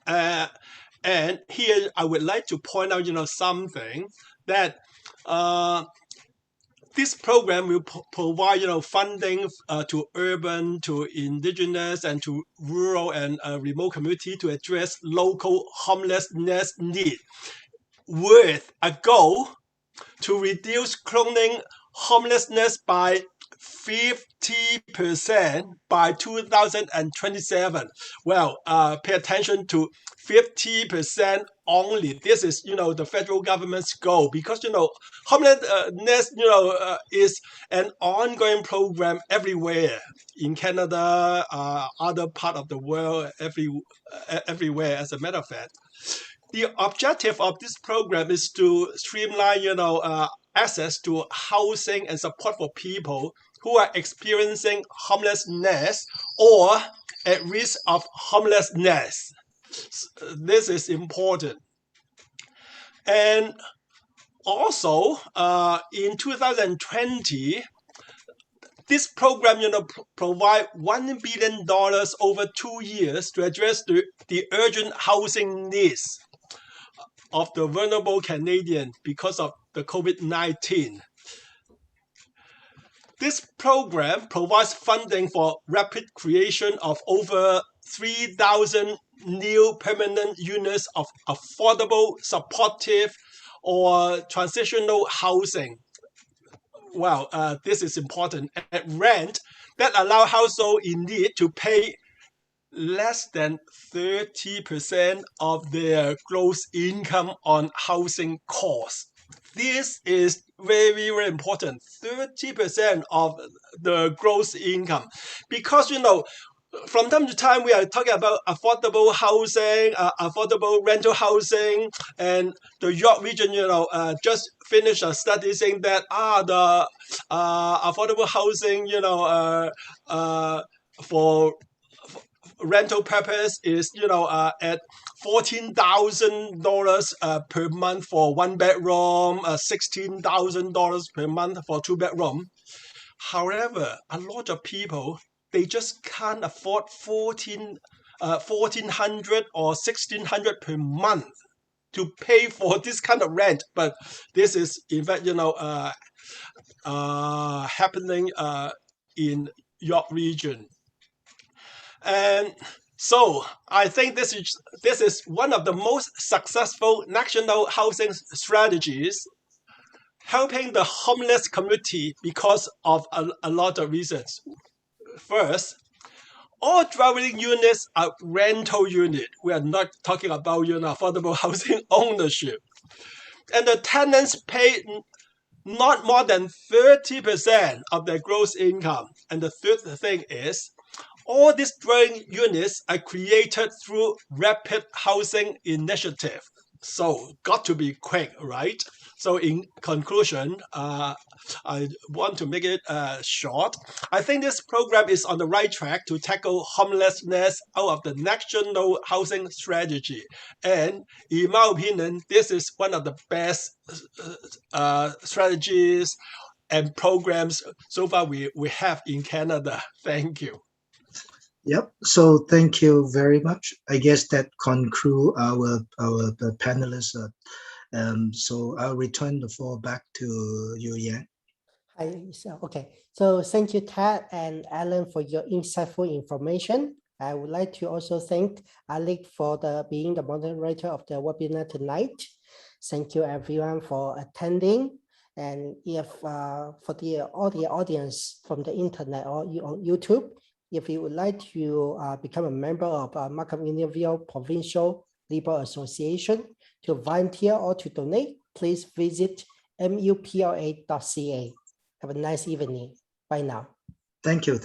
Speaker 3: And here I would like to point out something that this program will provide funding to urban, to indigenous, and to rural and remote community to address local homelessness need, with a goal to reduce cloning homelessness by 50% by 2027. Well, pay attention to 50% only. This is the federal government's goal, because homelessness is an ongoing program everywhere in Canada, other part of the world, everywhere. As a matter of fact, the objective of this program is to streamline access to housing and support for people who are experiencing homelessness or at risk of homelessness. This is important. And also, in 2020, this program provide $1 billion over 2 years to address the urgent housing needs of the vulnerable Canadian because of the COVID-19. This program provides funding for rapid creation of over 3,000 new permanent units of affordable, supportive, or transitional housing. Well, this is important, at rent that allow households in need to pay less than 30% of their gross income on housing costs. This is very, very important. 30% of the gross income, because from time to time we are talking about affordable housing, affordable rental housing, and the York region just finished a study saying that the affordable housing for rental purpose is at $14,000 per month for 1 bedroom, $16,000 per month for 2 bedroom. However, a lot of people, they just can't afford $1,400 or $1,600 per month to pay for this kind of rent. But this is in fact happening in York region. And so I think this is one of the most successful national housing strategies, helping the homeless community because of a lot of reasons. First, all dwelling units are rental unit. We are not talking about affordable housing ownership. And the tenants pay not more than 30% of their gross income. And the third thing is, all these dwelling units are created through rapid housing initiative. So got to be quick, right? So in conclusion, I want to make it short. I think this program is on the right track to tackle homelessness out of the national housing strategy. And in my opinion, this is one of the best strategies and programs so far we have in Canada. Thank you.
Speaker 4: Yep. So thank you very much. I guess that concludes our panelists. So I'll return the floor back to you, Yan.
Speaker 1: Okay. So thank you, Ted and Alan, for your insightful information. I would like to also thank Alec for being the moderator of the webinar tonight. Thank you everyone for attending. And if for all the audience from the internet or on YouTube, if you would like to become a member of Markham Unionville Provincial Liberal Association to volunteer or to donate, please visit mupla.ca. Have a nice evening. Bye now.
Speaker 4: Thank you.